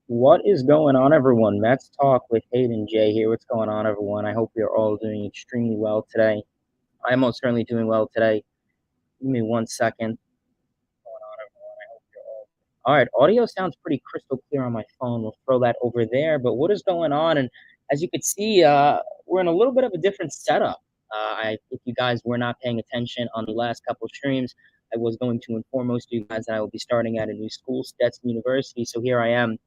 What is going on, everyone? Mets Talk with Hayden J here. What's going on, everyone? I hope you're all doing extremely well today. I'm most certainly doing well today. Give me 1 second. All right, audio sounds pretty crystal clear on my phone. We'll throw that over there. But what is going on? And as you can see, we're in a little bit of a different setup. If you guys were not paying attention on the last couple of streams, I was going to inform most of you guys that I will be starting at a new school, Stetson University. So here I am.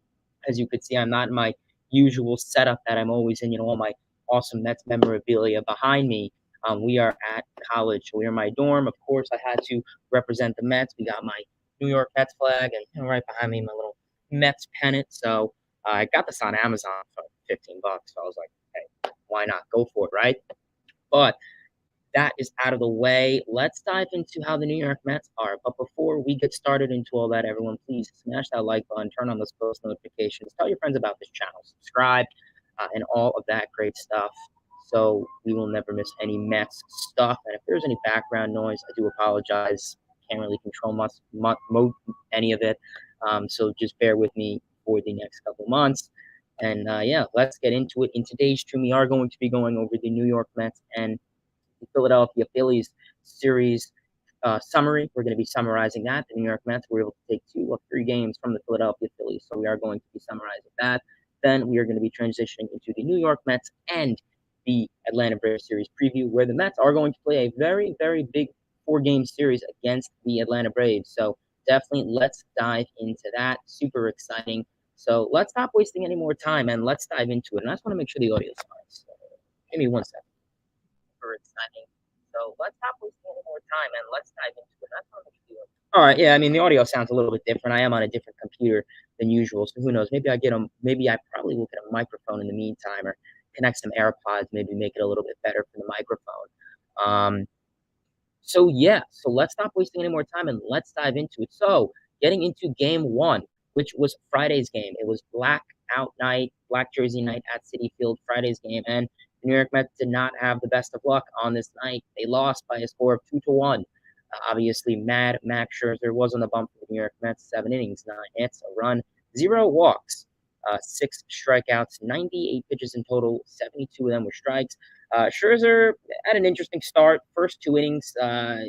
As you can see, I'm not in my usual setup that I'm always in. All my awesome Mets memorabilia behind me. We are at college. We are in my dorm. Of course, I had to represent the Mets. We got my New York Mets flag, and right behind me, my little Mets pennant. So I got this on Amazon for $15. So I was like, hey, why not go for it, right? But that is out of the way. Let's dive into how the New York Mets are. But before we get started into all that, everyone, please smash that like button, turn on those post notifications, tell your friends about this channel, subscribe, and all of that great stuff. So we will never miss any Mets stuff. And if there's any background noise, I do apologize. Can't really control any of it. So just bear with me for the next couple months. And yeah, let's get into it. In today's stream, we are going to be going over the New York Mets and the Philadelphia Phillies series summary. We're going to be summarizing that. The New York Mets were able to take 2 of 3 games from the Philadelphia Phillies, so we are going to be summarizing that. Then we are going to be transitioning into the New York Mets and the Atlanta Braves series preview, where the Mets are going to play a very, very big 4-game series against the Atlanta Braves. So definitely let's dive into that. Super exciting. So let's stop wasting any more time and let's dive into it. And I just want to make sure the audio is fine. So give me 1 second. Super exciting. So let's not waste any more time and let's dive into it. That's how much we do. All right, yeah. I mean, the audio sounds a little bit different. I am on a different computer than usual, so who knows? Maybe I get them. Maybe I probably will get a microphone in the meantime, or connect some AirPods. Maybe make it a little bit better for the microphone. So yeah. So let's stop wasting any more time and let's dive into it. So getting into Game 1, which was Friday's game. It was blackout night, black jersey night at Citi Field. Friday's game, and the New York Mets did not have the best of luck on this night. They lost by a score of 2-1. Obviously, Max Scherzer was on the bump for the New York Mets. 7 innings, 9 hits, a run, 0 walks, 6 strikeouts, 98 pitches in total. 72 of them were strikes. Scherzer had an interesting start. First 2 innings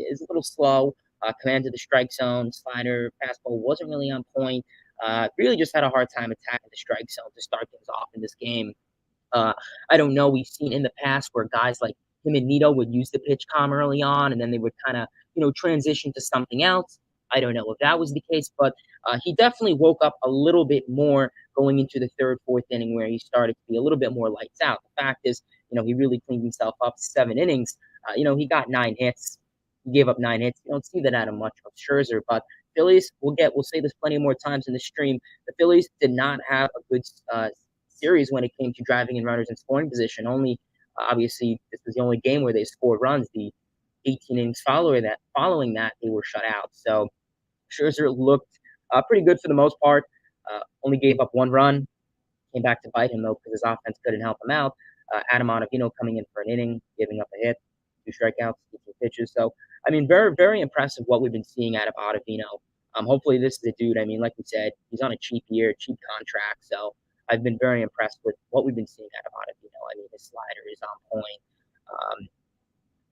is a little slow. Commanded the strike zone. Slider, fastball wasn't really on point. Really just had a hard time attacking the strike zone to start things off in this game. I don't know. We've seen in the past where guys like him and Nito would use the pitch calm early on, and then they would kind of, transition to something else. I don't know if that was the case, but he definitely woke up a little bit more going into the 3rd, 4th inning where he started to be a little bit more lights out. The fact is, he really cleaned himself up. 7 innings. He got 9 hits. He gave up 9 hits. You don't see that out of much of Scherzer, but Phillies, we'll say this plenty more times in the stream. The Phillies did not have a good series when it came to driving in runners in scoring position. Only, obviously, this was the only game where they scored runs. The 18 innings following that, they were shut out. So Scherzer looked pretty good for the most part. Only gave up 1 run. Came back to bite him, though, because his offense couldn't help him out. Adam Ottavino coming in for an inning, giving up a hit, 2 strikeouts, 18 pitches. So, I mean, very, very impressive what we've been seeing out of Ottavino. Hopefully this is a dude. I mean, like we said, he's on a cheap contract. So I've been very impressed with what we've been seeing out of Ottavino. I mean, his slider is on point.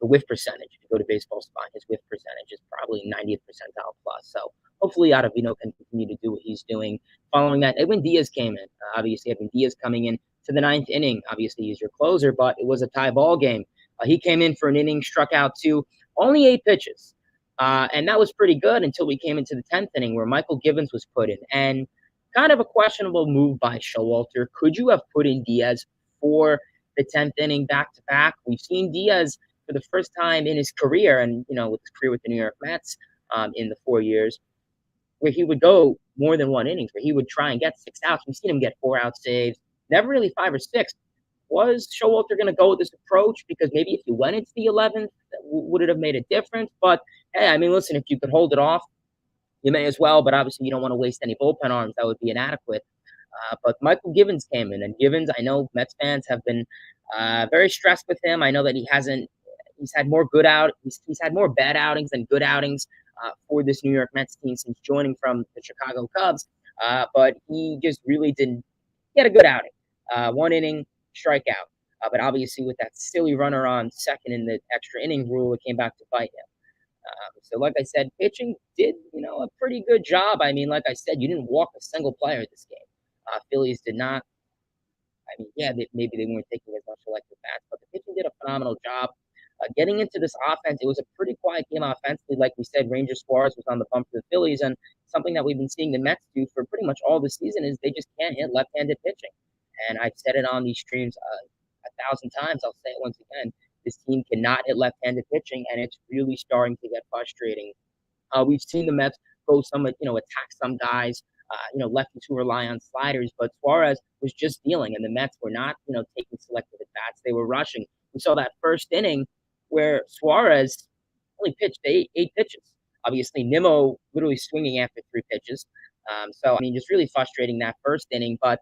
The whiff percentage, if you go to Baseball Spine, his whiff percentage is probably 90th percentile plus. So hopefully Ottavino can continue to do what he's doing. Following that, Edwin Diaz came in. Obviously, Edwin Diaz coming in to the 9th inning. Obviously, he's your closer, but it was a tie ball game. He came in for an inning, struck out 2, only 8 pitches. And that was pretty good until we came into the 10th inning where Michael Givens was put in. And kind of a questionable move by Showalter. Could you have put in Diaz for the 10th inning back-to-back? We've seen Diaz for the first time in his career, and with his career with the New York Mets in the 4 years, where he would go more than one innings, where he would try and get 6 outs. We've seen him get 4-out saves, never really 5 or 6. Was Showalter going to go with this approach? Because maybe if you went into the 11th, would it have made a difference? But hey, I mean, listen, if you could hold it off, you may as well. But obviously, you don't want to waste any bullpen arms. That would be inadequate. But Michael Givens came in, and Givens, I know Mets fans have been very stressed with him. I know that he hasn't. He's had more good out. He's had more bad outings than good outings for this New York Mets team since joining from the Chicago Cubs. But he just really didn't get a good outing. 1 inning strikeout. But obviously, with that silly runner on second in the extra inning rule, it came back to bite him. So, like I said, pitching did, a pretty good job. I mean, like I said, you didn't walk a single player this game. Phillies did not. I mean, yeah, maybe they weren't taking as much selective bats, but the pitching did a phenomenal job. Getting into this offense, it was a pretty quiet game offensively. Like we said, Ranger Suarez was on the bump for the Phillies, and something that we've been seeing the Mets do for pretty much all the season is they just can't hit left-handed pitching. And I've said it on these streams 1,000 times. I'll say it once again. This team cannot hit left-handed pitching, and it's really starting to get frustrating. We've seen the Mets go attack some guys, lefties who rely on sliders, but Suarez was just dealing, and the Mets were not, taking selective at bats. They were rushing. We saw that first inning where Suarez only pitched eight pitches. Obviously, Nimmo literally swinging after 3 pitches. So, I mean, just really frustrating that first inning. But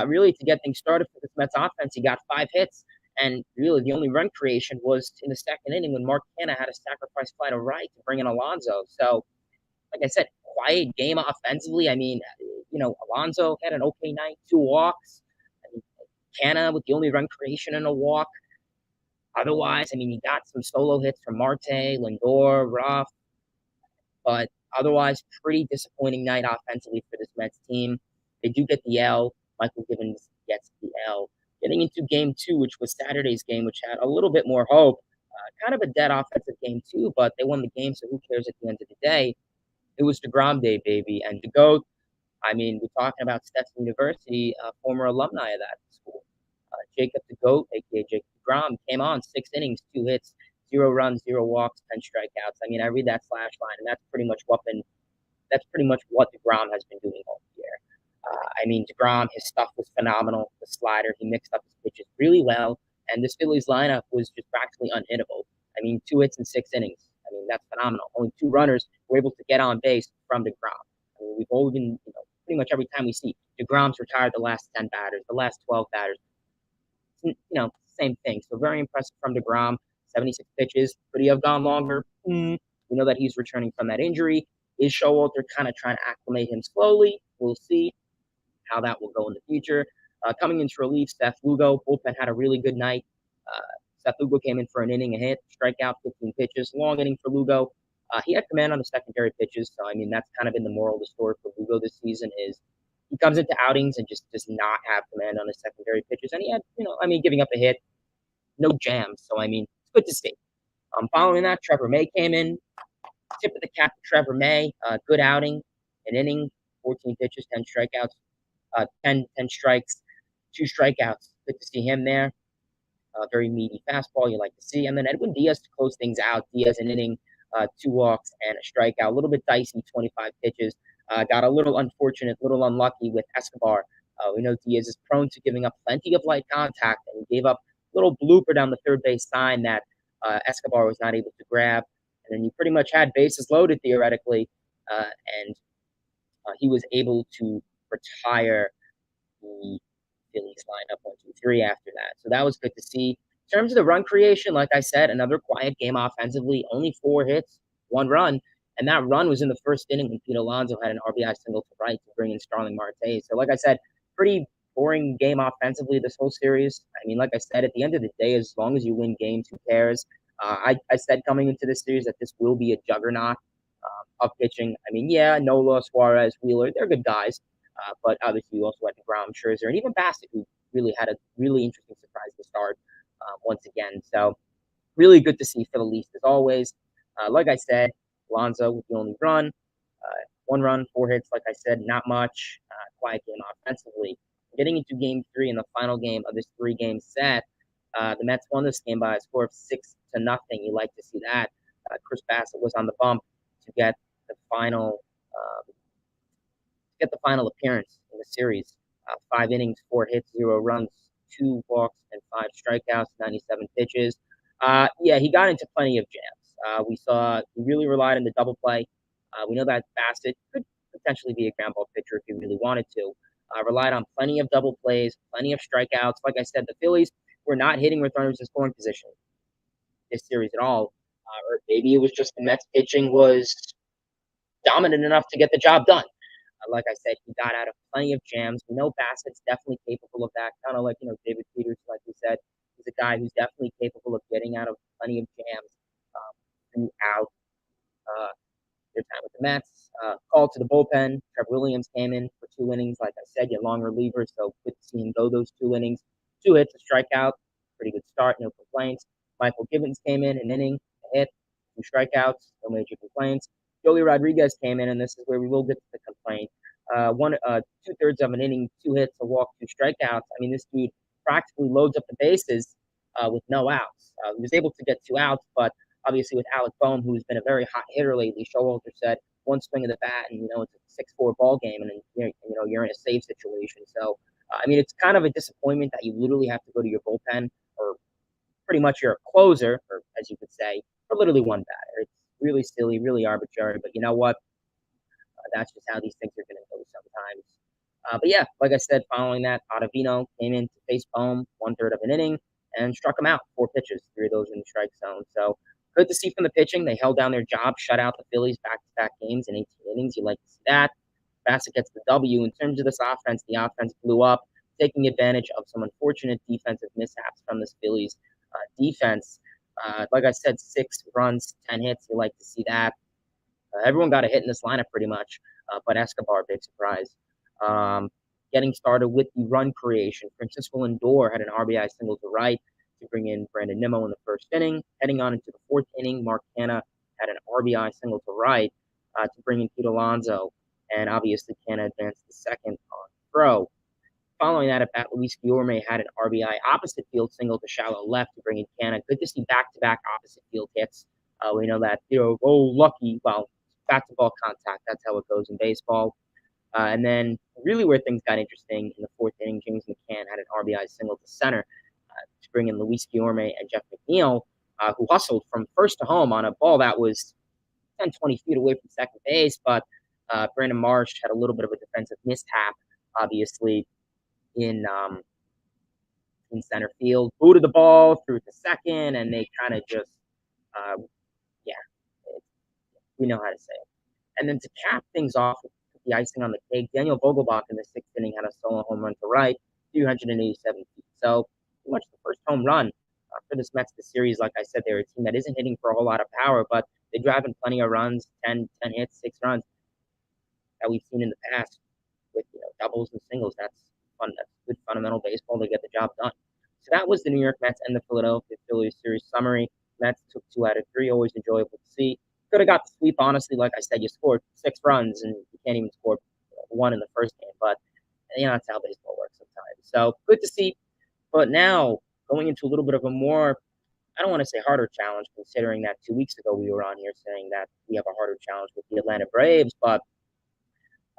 really, to get things started for this Mets offense, he got 5 hits. And really, the only run creation was in the second inning when Mark Canha had a sacrifice fly to right to bring in Alonso. So, like I said, quiet game offensively. I mean, Alonso had an okay night, 2 walks. I mean, Canha with the only run creation and a walk. Otherwise, I mean, he got some solo hits from Marte, Lindor, Ruff, but otherwise, pretty disappointing night offensively for this Mets team. They do get the L. Michael Givens gets the L. Getting into game 2, which was Saturday's game, which had a little bit more hope. Kind of a dead offensive game, too, but they won the game, so who cares at the end of the day? It was DeGrom Day, baby. And the GOAT, I mean, we're talking about Stetson University, former alumni of that school. Jacob the GOAT, a.k.a. Jacob DeGrom, came on 6 innings, 2 hits, 0 runs, 0 walks, 10 strikeouts. I mean, I read that slash line, and that's pretty much what DeGrom has been doing all year. I mean, DeGrom, his stuff was phenomenal. The slider, he mixed up his pitches really well, and this Phillies lineup was just practically unhittable. I mean, 2 hits in 6 innings. I mean, that's phenomenal. Only 2 runners were able to get on base from DeGrom. I mean, we've always been, pretty much every time we see DeGrom's retired the last 10 batters, the last 12 batters. Same thing. So very impressive from DeGrom. 76 pitches. Could he have gone longer? We know that he's returning from that injury. Is Showalter kind of trying to acclimate him slowly? We'll see how that will go in the future. Coming into relief, Seth Lugo. Bullpen had a really good night. Seth Lugo came in for an inning, a hit, strikeout, 15 pitches. Long inning for Lugo. He had command on the secondary pitches. So, I mean, that's kind of been the moral of the story for Lugo this season is he comes into outings and just does not have command on his secondary pitches. And he had, giving up a hit, no jams. So, I mean, it's good to see. Following that, Trevor May came in. Tip of the cap to Trevor May. Good outing, an inning, 14 pitches, 10 strikeouts, 10 strikes, 2 strikeouts. Good to see him there. Very meaty fastball you like to see. And then Edwin Diaz to close things out. Diaz an inning, 2 walks and a strikeout. A little bit dicey, 25 pitches. Got a little unfortunate, little unlucky with Escobar. We know Diaz is prone to giving up plenty of light contact, and he gave up a little blooper down the third base sign that Escobar was not able to grab. And then you pretty much had bases loaded theoretically, and he was able to retire the Phillies lineup 1, 2, 3 after that. So that was good to see. In terms of the run creation, like I said, another quiet game offensively, only 4 hits, 1 run. And that run was in the first inning when Pete Alonso had an RBI single to right to bring in Starling Marte. So like I said, pretty boring game offensively this whole series. I mean, like I said, at the end of the day, as long as you win games, who cares? I said coming into this series that this will be a juggernaut of pitching. I mean, yeah, Nola, Suarez, Wheeler, they're good guys. But obviously, you also had DeGrom, Scherzer, and even Bassett, who really had a really interesting surprise to start once again. So really good to see for the Leafs as always. Like I said, Alonso with the only run. 1 run, 4 hits, like I said, not much. Quiet game offensively. Getting into game 3 in the final game of this 3-game set, the Mets won this game by a score of 6-0. You like to see that. Chris Bassett was on the bump to get the final get the final appearance in the series. 5 innings, 4 hits, 0 runs, 2 walks, and 5 strikeouts, 97 pitches. Yeah, he got into plenty of jams. We saw he really relied on the double play. We know that Bassett could potentially be a ground ball pitcher if he really wanted to. Relied on plenty of double plays, plenty of strikeouts. Like I said, the Phillies were not hitting with runners in scoring position this series at all. Or maybe it was just the Mets pitching was dominant enough to get the job done. Like I said, he got out of plenty of jams. We know Bassett's definitely capable of that. Kind of like, David Peters, like we said, he's a guy who's definitely capable of getting out of plenty of jams throughout their time with the Mets. Called to the bullpen. Trevor Williams came in for 2 innings. Like I said, your long reliever, so good to see him go those 2 innings. 2 hits, a strikeout. Pretty good start, no complaints. Michael Gibbons came in, an inning, a hit, 2 strikeouts, no major complaints. Joey Rodriguez came in, and this is where we will get to the complaint. 2/3 of an inning, 2 hits, a walk, 2 strikeouts. I mean, this dude practically loads up the bases with no outs. He was able to get 2 outs, but obviously with Alec Boehm, who's been a very hot hitter lately, Showalter said one swing of the bat, and it's a 6-4 ball game, and then you're in a save situation. So I mean, it's kind of a disappointment that you literally have to go to your bullpen, or pretty much you're a closer, or as you could say, for literally one batter. It's really silly, really arbitrary, but you know what? That's just how these things are going to go sometimes. But yeah, like I said, following that, Ottavino came in to face Boehm 1/3 of an inning and struck him out. 4 pitches, 3 of those in the strike zone. So good to see from the pitching. They held down their job, shut out the Phillies back-to-back games in 18 innings. You like to see that. Bassett gets the W. In terms of this offense, the offense blew up, taking advantage of some unfortunate defensive mishaps from this Phillies defense. Like I said, 6 runs, 10 hits. You like to see that. Everyone got a hit in this lineup pretty much, but Escobar, big surprise. Um, Getting started with the run creation. Francisco Lindor had an RBI single to right to bring in Brandon Nimmo in the first inning. Heading on into the fourth inning, Mark Canha had an RBI single to right to bring in Pete Alonso, and obviously Canha advanced the second on throw. Following that at bat, Luis Guillorme had an RBI opposite field single to shallow left to bring in Canha. Good to see back-to-back opposite field hits. We know that, lucky, well, back-to-ball contact. That's how it goes in baseball. And then really where things got interesting in the fourth inning, James McCann had an RBI single to center to bring in Luis Guillorme and Jeff McNeil, who hustled from first to home on a ball that was 10, 20 feet away from second base. But Brandon Marsh had a little bit of a defensive mishap, obviously, in center field, booted the ball, threw it to second, and they kind of just, yeah, we know how to say it. And then to cap things off with the icing on the cake, Daniel Vogelbach in the sixth inning had a solo home run to right, 387 feet. So pretty much the first home run for this Mets this series. Like I said, they're a team that isn't hitting for a whole lot of power, but they drive in plenty of runs, 10 hits, 6 runs that we've seen in the past with doubles and singles. That's fun. That's good fundamental baseball to get the job done. So that was the New York Mets and the Philadelphia Phillies series summary. Mets took 2 out of 3. Always enjoyable to see. Could have got the sweep, honestly. Like I said, you scored 6 runs and you can't even score 1 in the first game. But that's how baseball works sometimes. So good to see. But now going into a little bit of a more, I don't want to say harder challenge, considering that 2 weeks ago we were on here saying that we have a harder challenge with the Atlanta Braves. But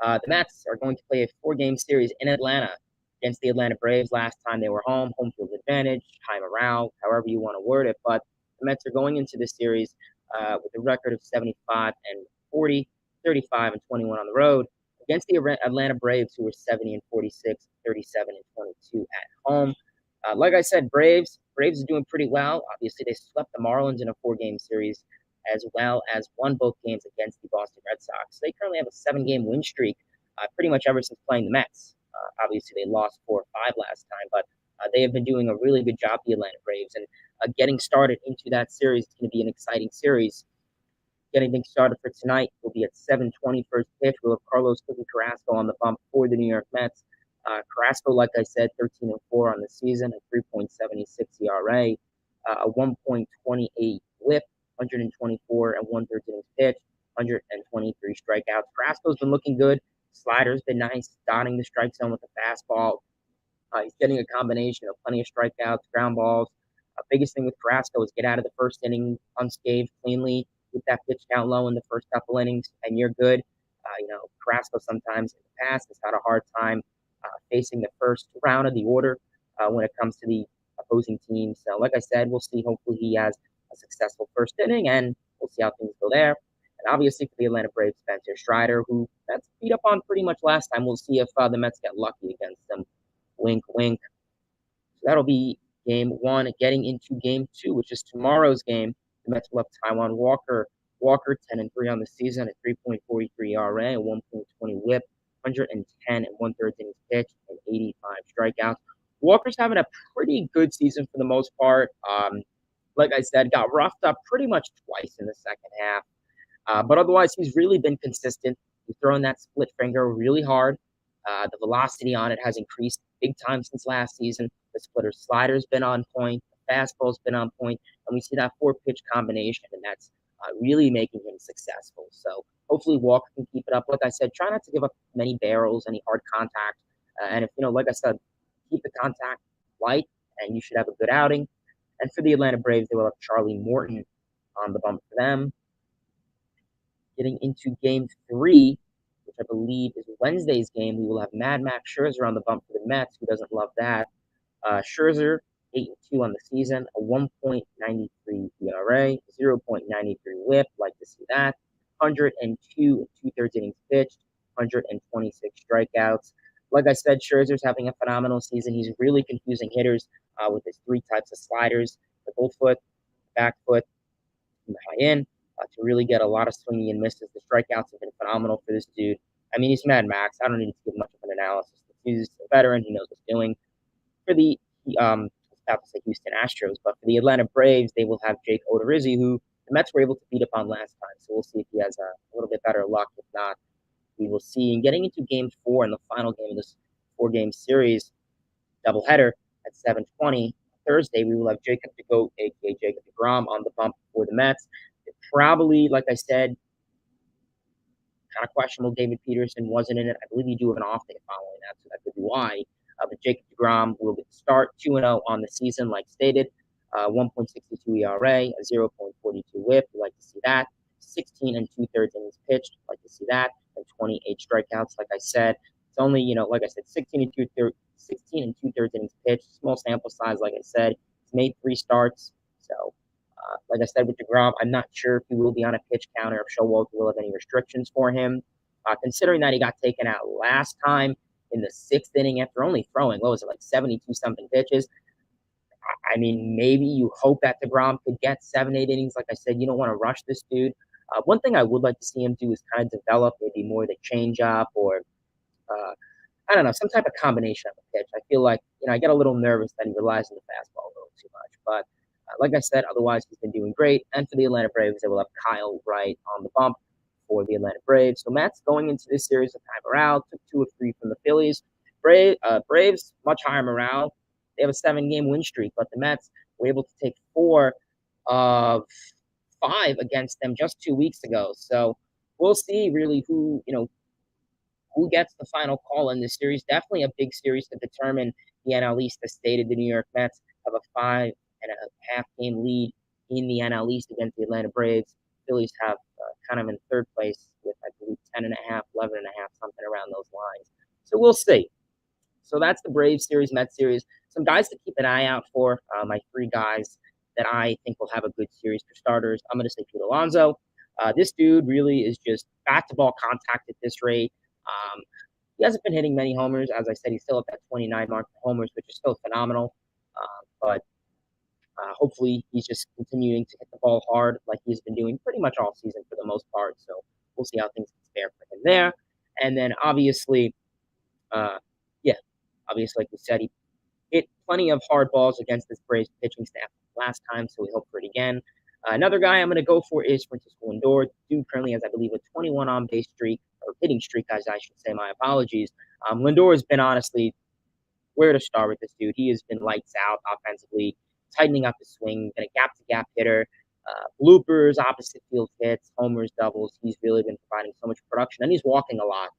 the Mets are going to play a 4-game series in Atlanta against the Atlanta Braves. Last time they were home field advantage, high morale, however you want to word it. But the Mets are going into this series with a record of 75-40, 35-21 on the road against the Atlanta Braves, who were 70-46, 37-22 at home. Like I said, Braves are doing pretty well. Obviously, they swept the Marlins in a 4-game series, as well as won both games against the Boston Red Sox. They currently have a 7-game win streak, pretty much ever since playing the Mets. Obviously, they lost 4 or 5 last time, but they have been doing a really good job, the Atlanta Braves, and getting started into that series is going to be an exciting series. Getting things started for tonight will be at 7:20 first pitch. We'll have Carlos Carrasco on the bump for the New York Mets. Carrasco, like I said, 13-4 on the season, a 3.76 ERA, a 1.28 WHIP, 124 and 1/3 innings pitched, 123 strikeouts. Carrasco's been looking good. Slider's been nice, dotting the strike zone with the fastball. He's getting a combination of plenty of strikeouts, ground balls. Biggest thing with Carrasco is get out of the first inning unscathed, cleanly, get that pitch down low in the first couple innings, and you're good. Carrasco sometimes in the past has had a hard time facing the first round of the order when it comes to the opposing team. So, like I said, we'll see. Hopefully, he has a successful first inning, and we'll see how things go there. And obviously, for the Atlanta Braves, Spencer Strider, who that's beat up on pretty much last time. We'll see if the Mets get lucky against them. Wink, wink. So that'll be game one. Getting into game two, which is tomorrow's game, the Mets will have Taijuan Walker. Walker 10-3 on the season, a 3.43 ERA, a 1.20 WHIP, 110 and one-third innings pitched, and 85 strikeouts. Walker's having a pretty good season for the most part. Like I said, got roughed up pretty much twice in the second half. But otherwise, he's really been consistent. He's throwing that split finger really hard. The velocity on it has increased big time since last season. The slider's been on point. The fastball's been on point. And we see that four-pitch combination, and that's really making him successful. So hopefully Walker can keep it up. Like I said, try not to give up many barrels, any hard contact. And if, like I said, keep the contact light, and you should have a good outing. And for the Atlanta Braves, they will have Charlie Morton on the bump for them. Getting into game three, which I believe is Wednesday's game, we will have Mad Max Scherzer on the bump for the Mets. Who doesn't love that? Scherzer, 8-2 on the season, a 1.93 ERA, 0.93 WHIP. Like to see that. 102 and two-thirds innings pitched, 126 strikeouts. Like I said, Scherzer's having a phenomenal season. He's really confusing hitters with his three types of sliders: the full foot, back foot, and the high end. To really get a lot of swinging and misses. The strikeouts have been phenomenal for this dude. I mean, he's Mad Max. I don't need to give much of an analysis. He's a veteran. He knows what he's doing. For the, I was about to say Houston Astros, but for the Atlanta Braves, they will have Jake Odorizzi, who the Mets were able to beat up on last time. So we'll see if he has a little bit better luck. If not, we will see. And getting into game four and the final game of this four-game series, doubleheader at 7:20 Thursday, we will have Jacob DeGoat, a.k.a. Jacob deGrom, on the bump for the Mets. Probably, like I said, kind of questionable. David Peterson wasn't in it. I believe you do have an off day following that, so that could be why. But Jacob deGrom will get the start, 2-0 on the season, like stated. 1.62 ERA, a 0.42 WHIP. We like to see that. 16 and two-thirds innings pitched. Like to see that. And 28 strikeouts, like I said. It's only, like I said, 16 and two-thirds innings pitched. Small sample size, like I said. He's made 3 starts. So, like I said, with deGrom, I'm not sure if he will be on a pitch counter, if Showalter will have any restrictions for him. Considering that he got taken out last time in the 6th inning after only throwing, what was it, like 72-something pitches? I mean, maybe you hope that deGrom could get 7, 8 innings. Like I said, you don't want to rush this dude. One thing I would like to see him do is kind of develop maybe more the changeup or I don't know, some type of combination of a pitch. I feel like, I get a little nervous that he relies on the fastball a little too much. But like I said, otherwise he's been doing great. And for the Atlanta Braves, they will have Kyle Wright on the bump for the Atlanta Braves. So Mets going into this series of high morale, took 2 of 3 from the Phillies. Braves, much higher morale. They have a 7-game win streak, but the Mets were able to take 4 of 5 against them just 2 weeks ago. So we'll see really who gets the final call in this series. Definitely a big series to determine the NL East. As stated, the New York Mets have a 5.5 game lead in the NL East against the Atlanta Braves. Phillies have kind of in 3rd place with, I believe, 10.5, 11.5, something around those lines. So we'll see. So that's the Braves series, Mets series. Some guys to keep an eye out for. My 3 guys that I think will have a good series for starters. I'm going to say Pete Alonso. This dude really is just bat-to-ball contact at this rate. He hasn't been hitting many homers. As I said, he's still at that 29 mark for homers, which is still phenomenal. But hopefully he's just continuing to hit the ball hard like he's been doing pretty much all season for the most part. So we'll see how things fare for him there. And then obviously, obviously, like we said, he hit plenty of hard balls against this Braves pitching staff last time, so we hope for it again. Another guy I'm going to go for is Francisco Lindor. Dude currently has, I believe, a 21 on-base streak, or hitting streak, as I should say. My apologies. Lindor has been, honestly, where to start with this dude. He has been lights out offensively, tightening up his swing, been a gap-to-gap hitter, bloopers, opposite field hits, homers, doubles. He's really been providing so much production, and he's walking a lot.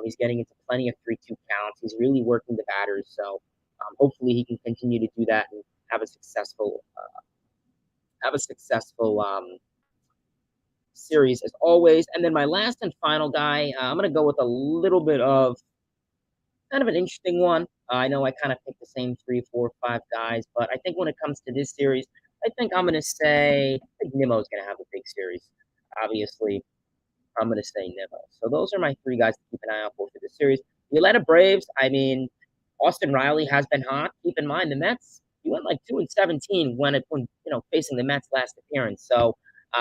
He's getting into plenty of 3-2 counts. He's really working the batters, so hopefully he can continue to do that and have a successful series as always. And then my last and final guy, I'm going to go with a little bit of kind of an interesting one. I know I kind of picked the same three, four, five guys, but I think when it comes to this series, I think I'm going to say I think Nimmo's going to have a big series. Obviously, I'm going to say Nimmo. So those are my three guys to keep an eye out for this series. The Atlanta Braves, I mean, Austin Riley has been hot. Keep in mind the Mets. He went like 2-17 when facing the Mets last appearance. So,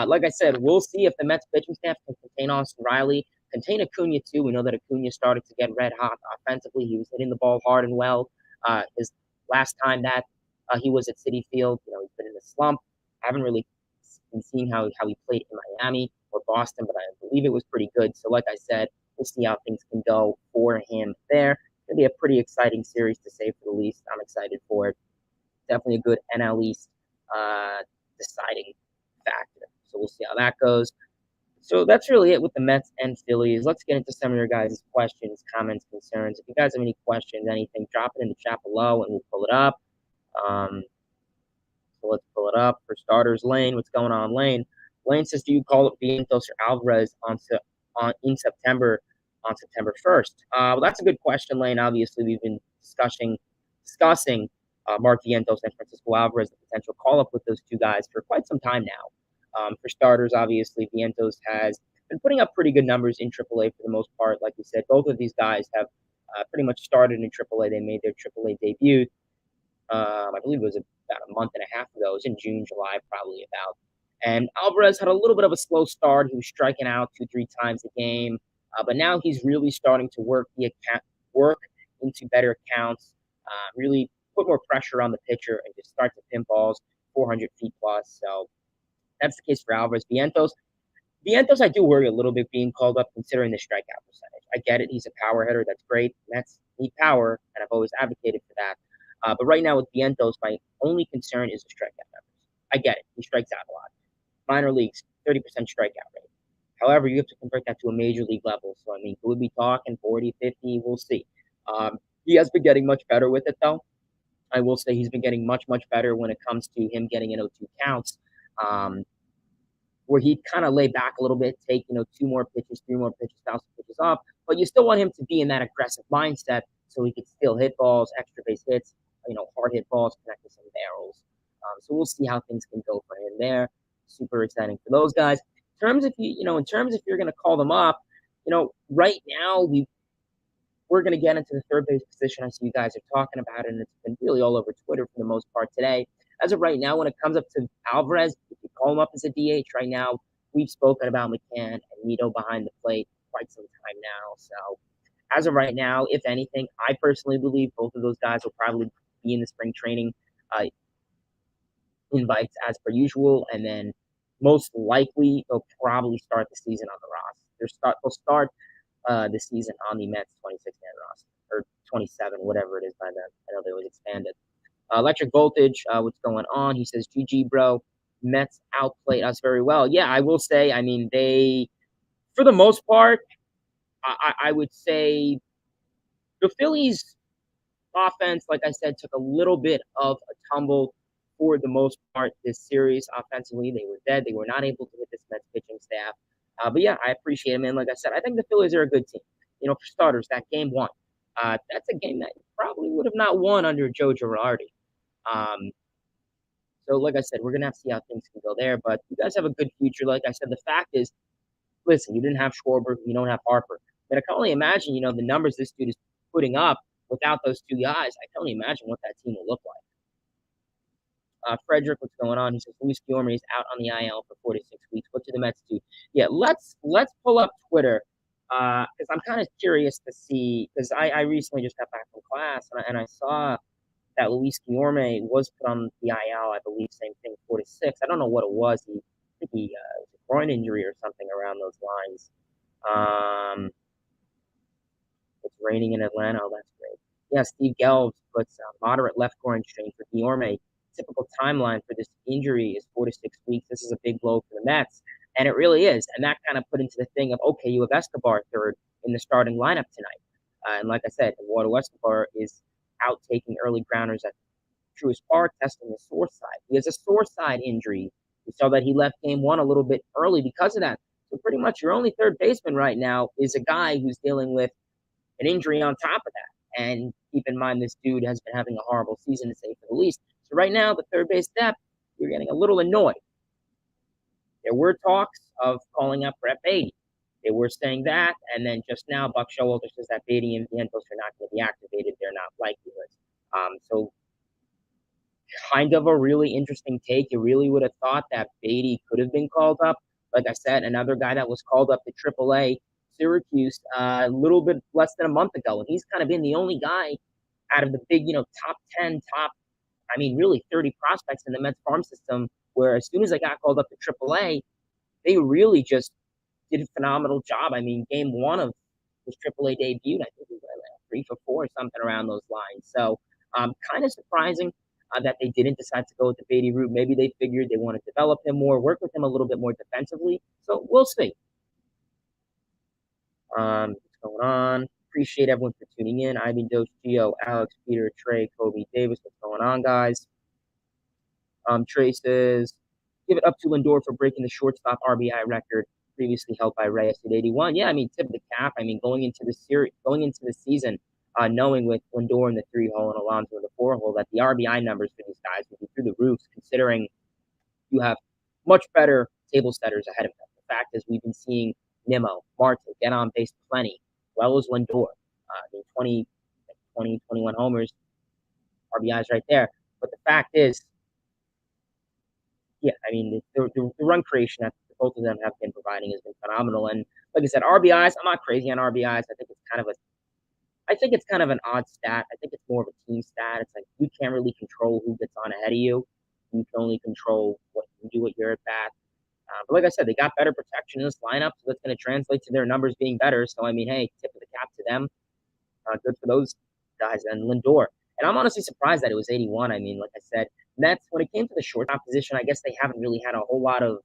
like I said, we'll see if the Mets pitching staff can contain Austin Riley, contain Acuna too. We know that Acuna started to get red hot offensively. He was hitting the ball hard and well. His last time that he was at Citi Field, he's been in a slump. I haven't really been seeing how he played in Miami or Boston, but I believe it was pretty good. So, like I said, we'll see how things can go for him there. It'll be a pretty exciting series to say for the least. I'm excited for it. Definitely a good NL East deciding factor. So we'll see how that goes. So that's really it with the Mets and Phillies. Let's get into some of your guys' questions, comments, concerns. If you guys have any questions, anything, drop it in the chat below and we'll pull it up. So let's pull it up. For starters, Lane, what's going on, Lane? Lane says, do you call up Vientos or Alvarez in September on September 1st? Well, that's a good question, Lane. Obviously, we've been discussing Mark Vientos and Francisco Alvarez, the potential call-up with those two guys for quite some time now. For starters, obviously, Vientos has been putting up pretty good numbers in AAA for the most part. Like you said, both of these guys have pretty much started in AAA. They made their AAA debut. I believe it was about a month and a half ago. It was in June, July, probably about. And Alvarez had a little bit of a slow start. He was striking out 2-3 times a game, but now he's really starting to work into better accounts, really put more pressure on the pitcher and just start to pin balls 400 feet plus. So that's the case for Alvarez. Vientos, I do worry a little bit being called up considering the strikeout percentage. I get it. He's a power hitter. That's great. Mets need power, and I've always advocated for that. But right now with Vientos, my only concern is the strikeout numbers. I get it. He strikes out a lot. Minor leagues, 30% strikeout rate. However, you have to convert that to a major league level. So, I mean, could we be talking 40, 50? We'll see. He has been getting much better with it, though. I will say he's been getting much, much better when it comes to him getting in 0-2 counts. Where he'd kind of lay back a little bit, take, 2 more pitches, 3 more pitches, bounce the pitches off. But you still want him to be in that aggressive mindset so he could still hit balls, extra base hits, hard hit balls, connect to some barrels. So we'll see how things can go for him there. Super exciting for those guys. In terms if you're going to call them up, right now we're going to get into the third base position. I see you guys are talking about it, and it's been really all over Twitter for the most part today. As of right now, when it comes up to Alvarez, if you call him up as a DH right now, we've spoken about McCann and Nito behind the plate quite some time now. So as of right now, if anything, I personally believe both of those guys will probably be in the spring training invites as per usual, and then most likely they'll probably start the season on the roster. They'll start the season on the Mets 26-man roster, or 27, whatever it is by then. I know they was expanded. Electric Voltage, what's going on? He says, GG, bro. Mets outplayed us very well. Yeah, I will say, I mean, they, for the most part, I would say the Phillies offense, like I said, took a little bit of a tumble for the most part this series. Offensively, they were dead. They were not able to hit this Mets pitching staff. But yeah, I appreciate it, man. Like I said, I think the Phillies are a good team. For starters, that game one. That's a game that probably would have not won under Joe Girardi. So like I said, we're gonna have to see how things can go there. But you guys have a good future. Like I said, the fact is, listen, you didn't have Schwarber, you don't have Harper. But I can only imagine, the numbers this dude is putting up without those two guys. I can only imagine what that team will look like. Frederick, what's going on? He says Luis Guillorme is out on the IL for 4 to 6 weeks. What do the Mets do? Yeah, let's pull up Twitter because I'm kind of curious to see, because I recently just got back from class and I saw that Luis Guillorme was put on the IL, I believe, same thing, 4 to 6. I don't know what it was. I think he was a groin injury or something around those lines. It's raining in Atlanta. Oh, that's great. Yeah, Steve Gelbs puts moderate left groin strain for Guillorme. Typical timeline for this injury is 4 to 6 weeks. This is a big blow for the Mets, and it really is. And that kind of put into the thing of, okay, you have Escobar third in the starting lineup tonight. And like I said, Eduardo Escobar is out taking early grounders at Truist Park, testing the sore side. He has a sore side injury We saw that he left game one a little bit early because of that. So pretty much your only third baseman right now is a guy who's dealing with an injury on top of that. And keep in mind, this dude has been having a horrible season, to say for the least. So right now, the third base depth, you're getting a little annoyed. There were talks of calling up Brett Baty. They were saying that, and then just now, Buck Showalter says that Baty and Vientos are not going to be activated. They're not likelihoods. So kind of a really interesting take. You really would have thought that Baty could have been called up. Like I said, another guy that was called up to AAA Syracuse a little bit less than a month ago, and he's kind of been the only guy out of the big, top 10, really 30 prospects in the Mets farm system, where as soon as they got called up to AAA, they really just did a phenomenal job. I mean, game one of his AAA debut, I think he was like 3 for 4 or something around those lines. So, kind of surprising that they didn't decide to go with the Baty route. Maybe they figured they want to develop him more, work with him a little bit more defensively. So we'll see. What's going on? Appreciate everyone for tuning in. Ivan Doge, Gio, Alex, Peter, Trey, Kobe, Davis. What's going on, guys? Trey says, give it up to Lindor for breaking the shortstop RBI record previously held by Reyes at 81. Yeah, I mean, tip of the cap. I mean, going into the season, knowing with Lindor in the 3-hole and Alonso in the 4-hole that the RBI numbers for these guys would be through the roof, considering you have much better table setters ahead of them. The fact is, we've been seeing Nimmo, Marte get on base plenty, well as Lindor. 21 homers, RBIs right there. But the fact is, yeah, I mean, the run creation that both of them have been providing has been phenomenal. And like I said, RBIs, I'm not crazy on RBIs. I think it's kind of an odd stat. I think it's more of a team stat. It's like you can't really control who gets on ahead of you. You can only control what you do at your at bat. But like I said, they got better protection in this lineup, so that's going to translate to their numbers being better. So I mean, hey, tip of the cap to them. Good for those guys and Lindor. And I'm honestly surprised that it was 81. I mean, like I said, Mets, when it came to the shortstop position, I guess they haven't really had a whole lot of,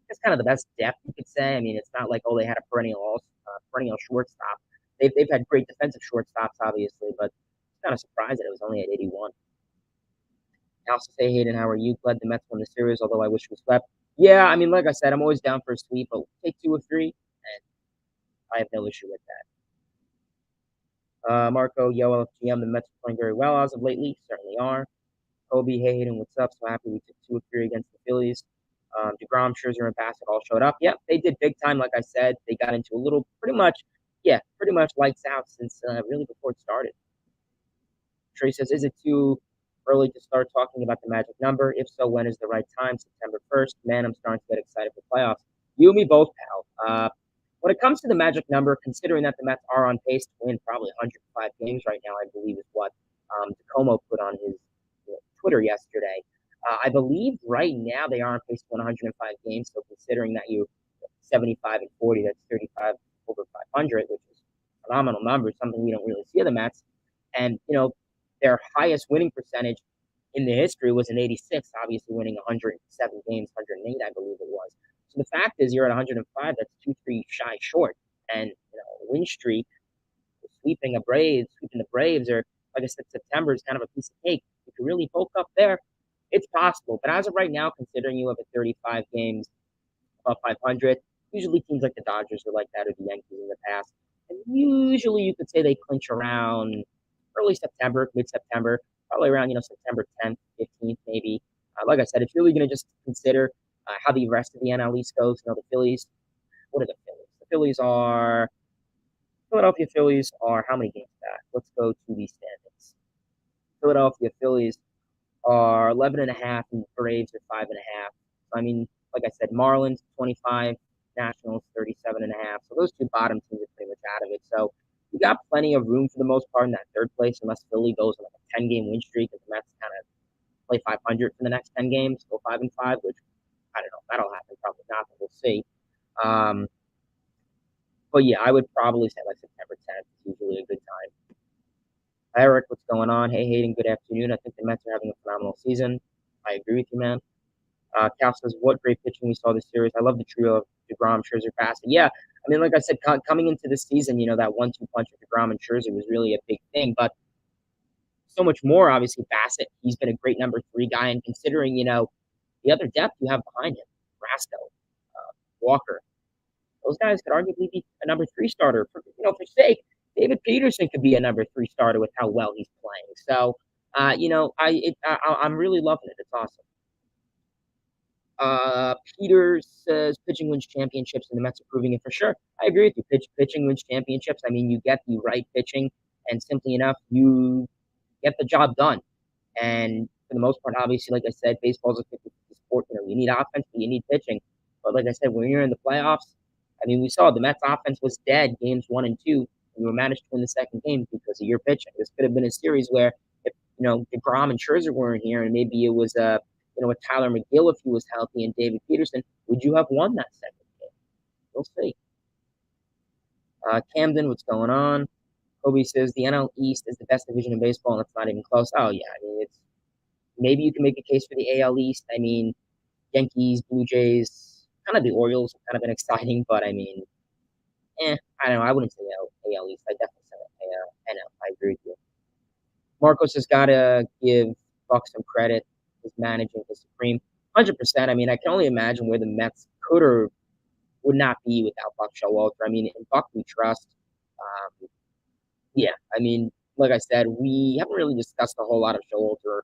it's kind of the best depth, you could say. I mean, it's not like, they had a perennial shortstop. They've had great defensive shortstops, obviously, but it's kind of surprised that it was only at 81. Also say, Hayden, how are you? Glad the Mets won the series, although I wish we swept. Yeah, I mean, like I said, I'm always down for a sweep, but take 2 or 3, and I have no issue with that. Marco, yo, GM, the Mets are playing very well as of lately. Certainly are. Kobe, hey, Hayden, what's up? So happy we took 2 or 3 against the Phillies. DeGrom, Scherzer, and Bassett all showed up. Yep, they did big time. Like I said, they got into a little, pretty much lights out since really before it started. Trey says, is it too early to start talking about the magic number? If so, when is the right time? September 1st. Man, I'm starting to get excited for playoffs. You and me both, pal. When it comes to the magic number, considering that the Mets are on pace to win probably 105 games right now, I believe is what Tacoma put on his Twitter yesterday. I believe right now they are on pace to 105 games. So considering that you 75 and 40, that's 35 over 500, which is a phenomenal number, something we don't really see of the Mets. And their highest winning percentage in the history was in '86, obviously winning 107 games, 108, I believe it was. So the fact is, you're at 105. That's 2-3 shy short, and win streak, sweeping the Braves, or like I said, September is kind of a piece of cake. If you really bulk up there, it's possible. But as of right now, considering you have a 35 games above 500, usually teams like the Dodgers are like that, or the Yankees in the past, and usually you could say they clinch around early September, mid-September, probably around September 10th, 15th, maybe. Like I said, it's really going to just consider how the rest of the NL East goes. The Phillies. What are the Phillies? The Philadelphia Phillies are how many games back? Let's go to the standings. Philadelphia Phillies are 11.5, and Braves are 5.5. So, I mean, like I said, Marlins 25, Nationals 37.5. So those two bottom teams are pretty much out of it. So you got plenty of room for the most part in that third place, unless Philly goes on like a 10-game win streak, and the Mets kind of play 500 for the next 10 games, go 5-5, which I don't know. That'll happen, probably not, but we'll see. But yeah, I would probably say like September 10th is usually a good time. Eric, what's going on? Hey, Hayden, good afternoon. I think the Mets are having a phenomenal season. I agree with you, man. Cal says, what great pitching we saw this series. I love the trio of DeGrom, Scherzer, Bassett. Yeah, I mean, like I said, coming into this season, that 1-2 punch of DeGrom and Scherzer was really a big thing. But so much more, obviously, Bassett, he's been a great number 3 guy. And considering, the other depth you have behind him, Rasco, Walker, those guys could arguably be a number three starter. For sake, David Peterson could be a number three starter with how well he's playing. So, I'm really loving it. It's awesome. Peter says pitching wins championships, and the Mets are proving it for sure. I agree with you. Pitching wins championships. I mean, you get the right pitching, and simply enough, you get the job done. And for the most part, obviously, like I said, baseball's a 50-50 sport. You need offense, but you need pitching. But like I said, when you're in the playoffs, I mean, we saw the Mets offense was dead games 1 and 2. And we managed to win the second game because of your pitching. This could have been a series where if DeGrom and Scherzer weren't here, and maybe it was with Tyler McGill if he was healthy and David Peterson, would you have won that second game? We'll see. Camden, what's going on? Kobe says the NL East is the best division in baseball, and it's not even close. Oh yeah, I mean it's maybe you can make a case for the AL East. I mean Yankees, Blue Jays, kind of the Orioles have kind of been exciting, but I mean, I don't know. I wouldn't say AL East. I definitely say NL. I agree with you. Marcos has got to give Buck some credit. His managing is supreme, 100%. I mean, I can only imagine where the Mets could or would not be without Buck Showalter. I mean, in Buck we trust. Yeah, I mean, like I said, we haven't really discussed a whole lot of Showalter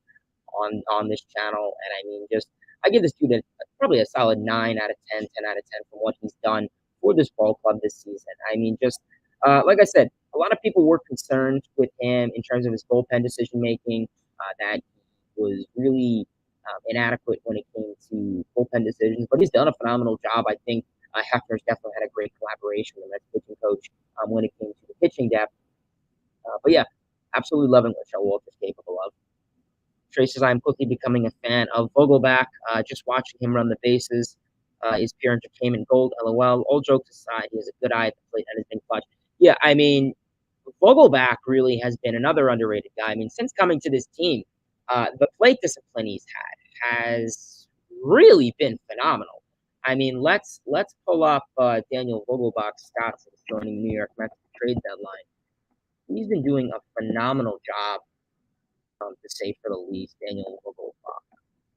on this channel, and I mean, just I give this dude probably a solid 9 out of 10, 10 out of 10 from what he's done for this ball club this season. I mean, just like I said, a lot of people were concerned with him in terms of his bullpen decision making, that he was really inadequate when it came to bullpen decisions, but he's done a phenomenal job. I think Hefner's definitely had a great collaboration with that pitching coach when it came to the pitching depth. But yeah, absolutely loving what Showalter's capable of. Trey says, I'm quickly becoming a fan of Vogelback. Just watching him run the bases is pure entertainment gold. LOL. All jokes aside, he has a good eye at the plate and has been clutch. Yeah, I mean, Vogelback really has been another underrated guy. I mean, since coming to this team, the plate discipline he's had has really been phenomenal. I mean, let's pull up Daniel Vogelback's stats since joining the New York Mets trade deadline. He's been doing a phenomenal job, to say for the least. Daniel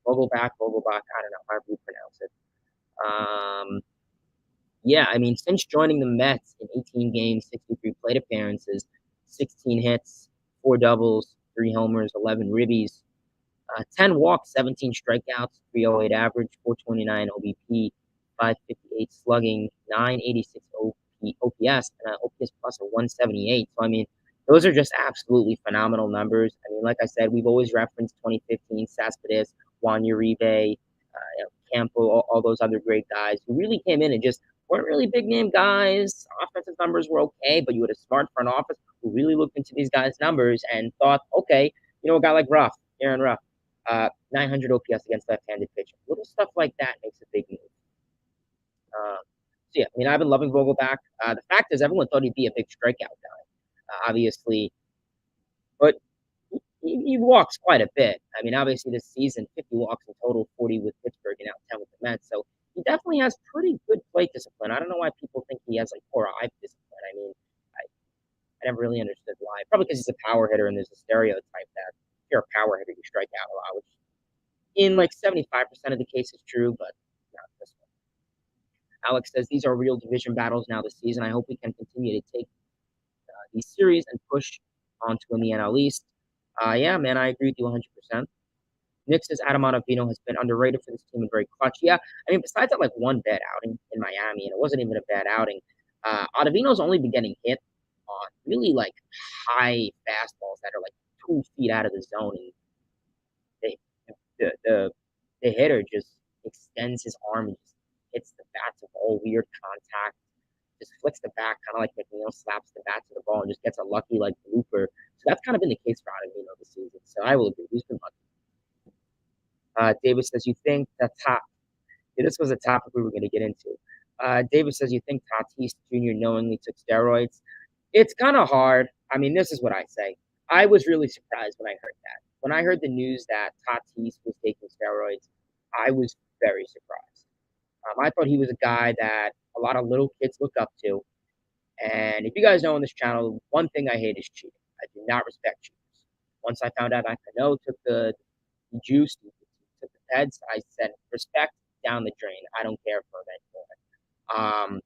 Vogelback, I don't know however you pronounce it. Yeah, I mean, since joining the Mets in 18 games, 63 plate appearances, 16 hits, 4 doubles, 3 homers, 11 ribbies, 10 walks, 17 strikeouts, 308 average, 429 OBP, 558 slugging, 986 OPS, and an OPS plus of 178. So, I mean, those are just absolutely phenomenal numbers. I mean, like I said, we've always referenced 2015 Cespedes, Juan Uribe, Campo, all those other great guys who really came in and just weren't really big name guys. Offensive numbers were okay, but you had a smart front office who really looked into these guys' numbers and thought, okay, a guy like Aaron Ruff, 900 OPS against left-handed pitching. Little stuff like that makes a big move. So yeah, I mean, I've been loving Vogelback. The fact is, everyone thought he'd be a big strikeout guy, obviously, but he walks quite a bit. I mean, obviously this season, 50 walks in total, 40 with Pittsburgh and now 10 with the Mets. So he definitely has pretty good plate discipline. I don't know why people think he has like poor eye discipline. I mean, I never really understood why. Probably because he's a power hitter and there's a stereotype that if you're a power hitter, you strike out a lot, which in like 75% of the cases true, but not this one. Alex says these are real division battles now this season. I hope we can continue to take these series and push on to win the NL East. Yeah, man, I agree with you 100%. Nick says Adam Ottavino has been underrated for this team and very clutch. Yeah, I mean, besides that, like one bad outing in Miami, and it wasn't even a bad outing. Ottavino's only been getting hit on really like high fastballs that are like 2 feet out of the zone, and they, the the the hitter just extends his arm and just hits the bat to all weird contact. Just flicks the bat, kind of like McNeil slaps the bat to the ball and just gets a lucky like blooper. So that's kind of been the case for Ottavino this season. So I will agree, he's been lucky. David says, you think that this was a topic we were going to get into. David says, you think Tatis Jr. knowingly took steroids? It's kind of hard. I mean, this is what I say. I was really surprised when I heard that. When I heard the news that Tatis was taking steroids, I was very surprised. I thought he was a guy that a lot of little kids look up to. And if you guys know on this channel, one thing I hate is cheating. I do not respect cheaters. Once I found out that Cano took the juice, he took the heads. I said, respect down the drain. I don't care for him anymore.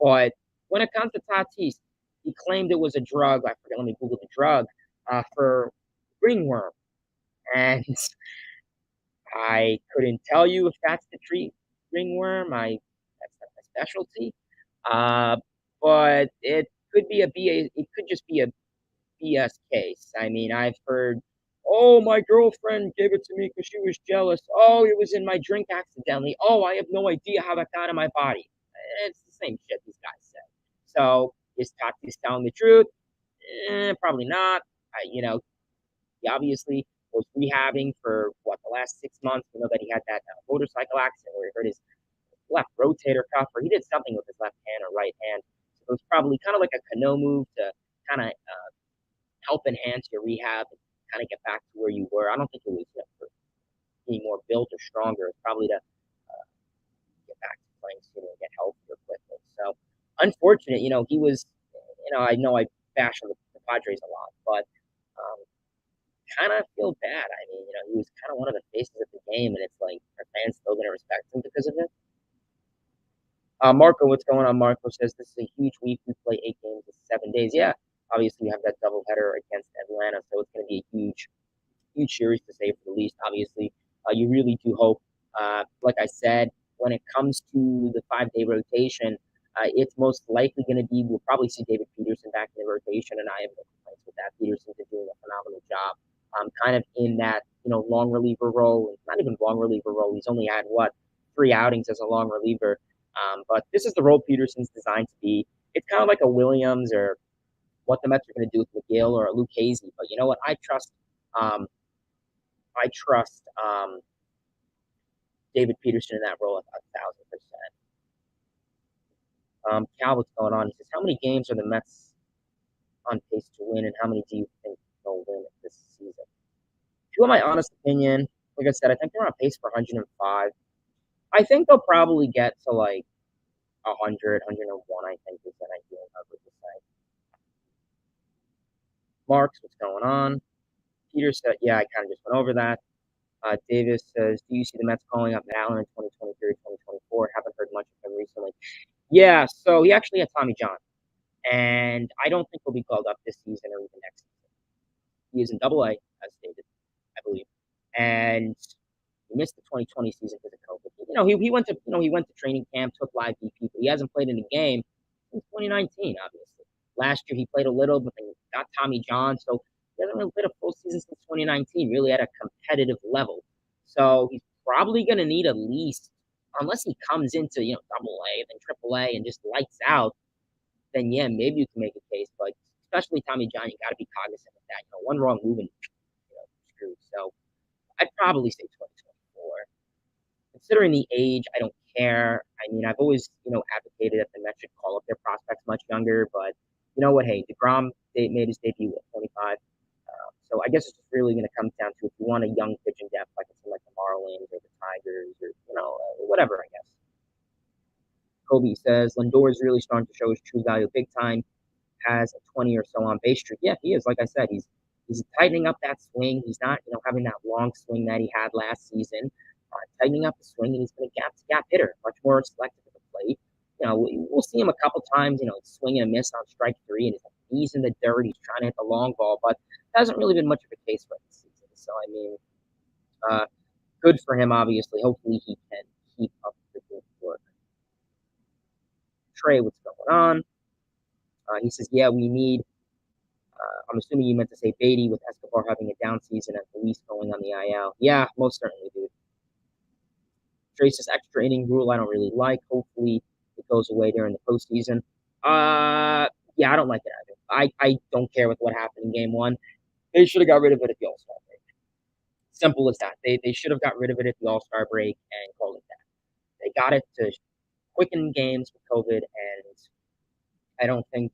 But when it comes to Tatis, he claimed it was a drug. I forget. Let me Google the drug for ringworm, and I couldn't tell you if that's to treat ringworm. That's not my specialty. Uh, but it could be a BA. It could just be a BS case. I mean, I've heard, oh, my girlfriend gave it to me because she was jealous. Oh, it was in my drink accidentally. Oh, I have no idea how that got in my body. It's the same shit these guys say. So is Tatis telling the truth? Probably not. He obviously was rehabbing for the last 6 months. We know that he had that motorcycle accident where he hurt his left rotator cuff, or he did something with his left hand or right hand. So it was probably kind of like a Cano move to kind of help enhance your rehab and kind of get back to where you were. I don't think it was for being more built or stronger. It's probably to get back to playing sooner and get healthier quickly. So unfortunate, he was, I know I bash on the Padres a lot, but um, kind of feel bad. I mean, he was kind of one of the faces of the game, and it's like, are fans still going to respect him because of it? Marco, what's going on? Marco says this is a huge week. We play 8 games in 7 days. Yeah, obviously we have that doubleheader against Atlanta, so it's going to be a huge series to say for the least. Obviously, you really do hope. Like I said, when it comes to the 5 day rotation, it's most likely going to be. We'll probably see David Peterson back in the rotation, and I have no complaints with that. Peterson's been doing a phenomenal job. Kind of in that long reliever role, not even long reliever role. He's only had 3 outings as a long reliever. But this is the role Peterson's designed to be. It's kind of like a Williams or what the Mets are going to do with McGill or a Luke Hazy. But you know what? Um, I trust David Peterson in that role 1,000%. Cal, what's going on? He says, how many games are the Mets on pace to win, and how many do you think they'll win this season? If you want my honest opinion, like I said, I think they're on pace for 105. I think they'll probably get to like 100, 101, I think is an ideal number to say. Marks, what's going on? Peter said, yeah, I kind of just went over that. Davis says, do you see the Mets calling up Allen in 2023 2024? Haven't heard much of him recently. Yeah, so he actually had Tommy John, and I don't think he'll be called up this season or even next season. He is in Double-A, as stated, I believe, and he missed the 2020 season because of COVID. He went to training camp, took live BP, but he hasn't played in a game since 2019. Obviously, last year he played a little, but then got Tommy John, so he hasn't really played a full season since 2019, really at a competitive level. So he's probably going to need at least, unless he comes into Double-A, then Triple-A, and just lights out. Then yeah, maybe you can make a case, but especially Tommy John, you got to be cognizant of that. One wrong move and screwed. So I'd probably say 2024. Considering the age, I don't care. I mean, I've always, advocated that the Mets should call up their prospects much younger, but you know what? Hey, DeGrom made his debut at 25. So I guess it's just really going to come down to if you want a young pitching depth, like it's like the Marlins or the Tigers or, whatever, I guess. Kobe says Lindor is really starting to show his true value big time. Has a 20 or so on base streak. Yeah, he is. Like I said, he's tightening up that swing. He's not, having that long swing that he had last season. Tightening up the swing, and he's been a gap-to-gap hitter, much more selective at the plate. We'll see him a couple times, swing and a miss on strike 3, and he's in the dirt. He's trying to hit the long ball, but it hasn't really been much of a case for him this season. So, I mean, good for him, obviously. Hopefully he can keep up the good work. Trey, what's going on? He says, yeah, we need I'm assuming you meant to say Baty with Escobar having a down season and Luis going on the IL. Yeah, most certainly, dude. Trace's extra inning rule I don't really like. Hopefully it goes away during the postseason. Yeah, I don't like it either. I don't care with what happened in game 1. They should have got rid of it at the All-Star break. Simple as that. They should have got rid of it at the All-Star break and called it that. They got it to quicken games with COVID, and I don't think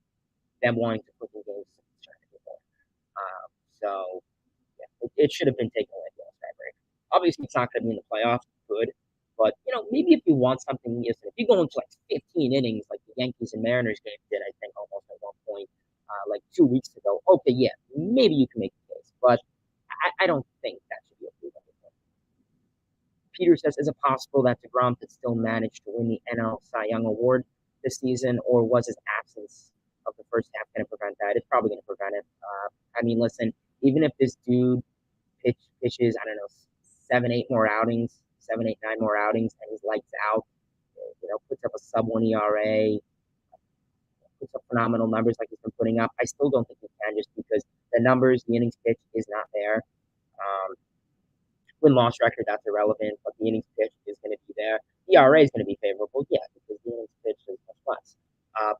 them wanting to quicken games is a concern anymore. So yeah, it should have been taken away at the All-Star break. Obviously, it's not going to be in the playoffs. Good. But, maybe if you want something, if you go into like 15 innings, like the Yankees and Mariners game did, I think almost at one point, like 2 weeks ago, okay, yeah, maybe you can make a case. But I don't think that should be approved anymore. Peter says, is it possible that DeGrom could still manage to win the NL Cy Young Award this season, or was his absence of the first half going to prevent that? It's probably going to prevent it. I mean, listen, even if this dude pitches, I don't know, 7, 8 more outings, 7, 8, 9 more outings, and he's lights out, puts up a sub 1 ERA, puts up phenomenal numbers like he's been putting up. I still don't think he can, just because the numbers, the innings pitch is not there. Win-loss record, that's irrelevant, but the innings pitch is going to be there. The ERA is going to be favorable, yeah, because the innings pitch is much less.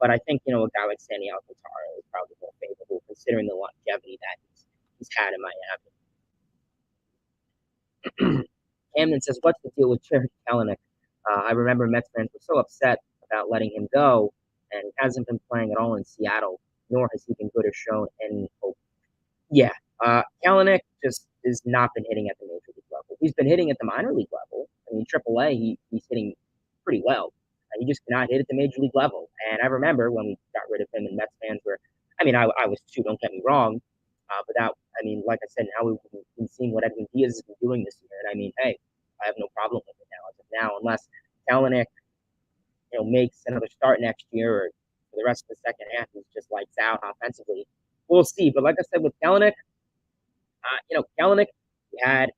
But I think, a guy like Sandy Alcantara is probably more favorable, considering the longevity that he's had in Miami. Camden says, what's the deal with Jared Kelenic? I remember Mets fans were so upset about letting him go, and he hasn't been playing at all in Seattle, nor has he been good or shown any hope. Yeah, Kelenic just has not been hitting at the major league level. He's been hitting at the minor league level. I mean, AAA, he's hitting pretty well. He just cannot hit at the major league level. And I remember when we got rid of him, and Mets fans were, I mean, I was too, don't get me wrong. But that, I mean, like I said, now we've been seeing what Edwin Diaz has been doing this year. And I mean, hey, I have no problem with it now, as of now, unless Kelenic, makes another start next year, or for the rest of the second half, he's just lights out offensively. We'll see. But like I said, with Kelenic, Kelenic, he had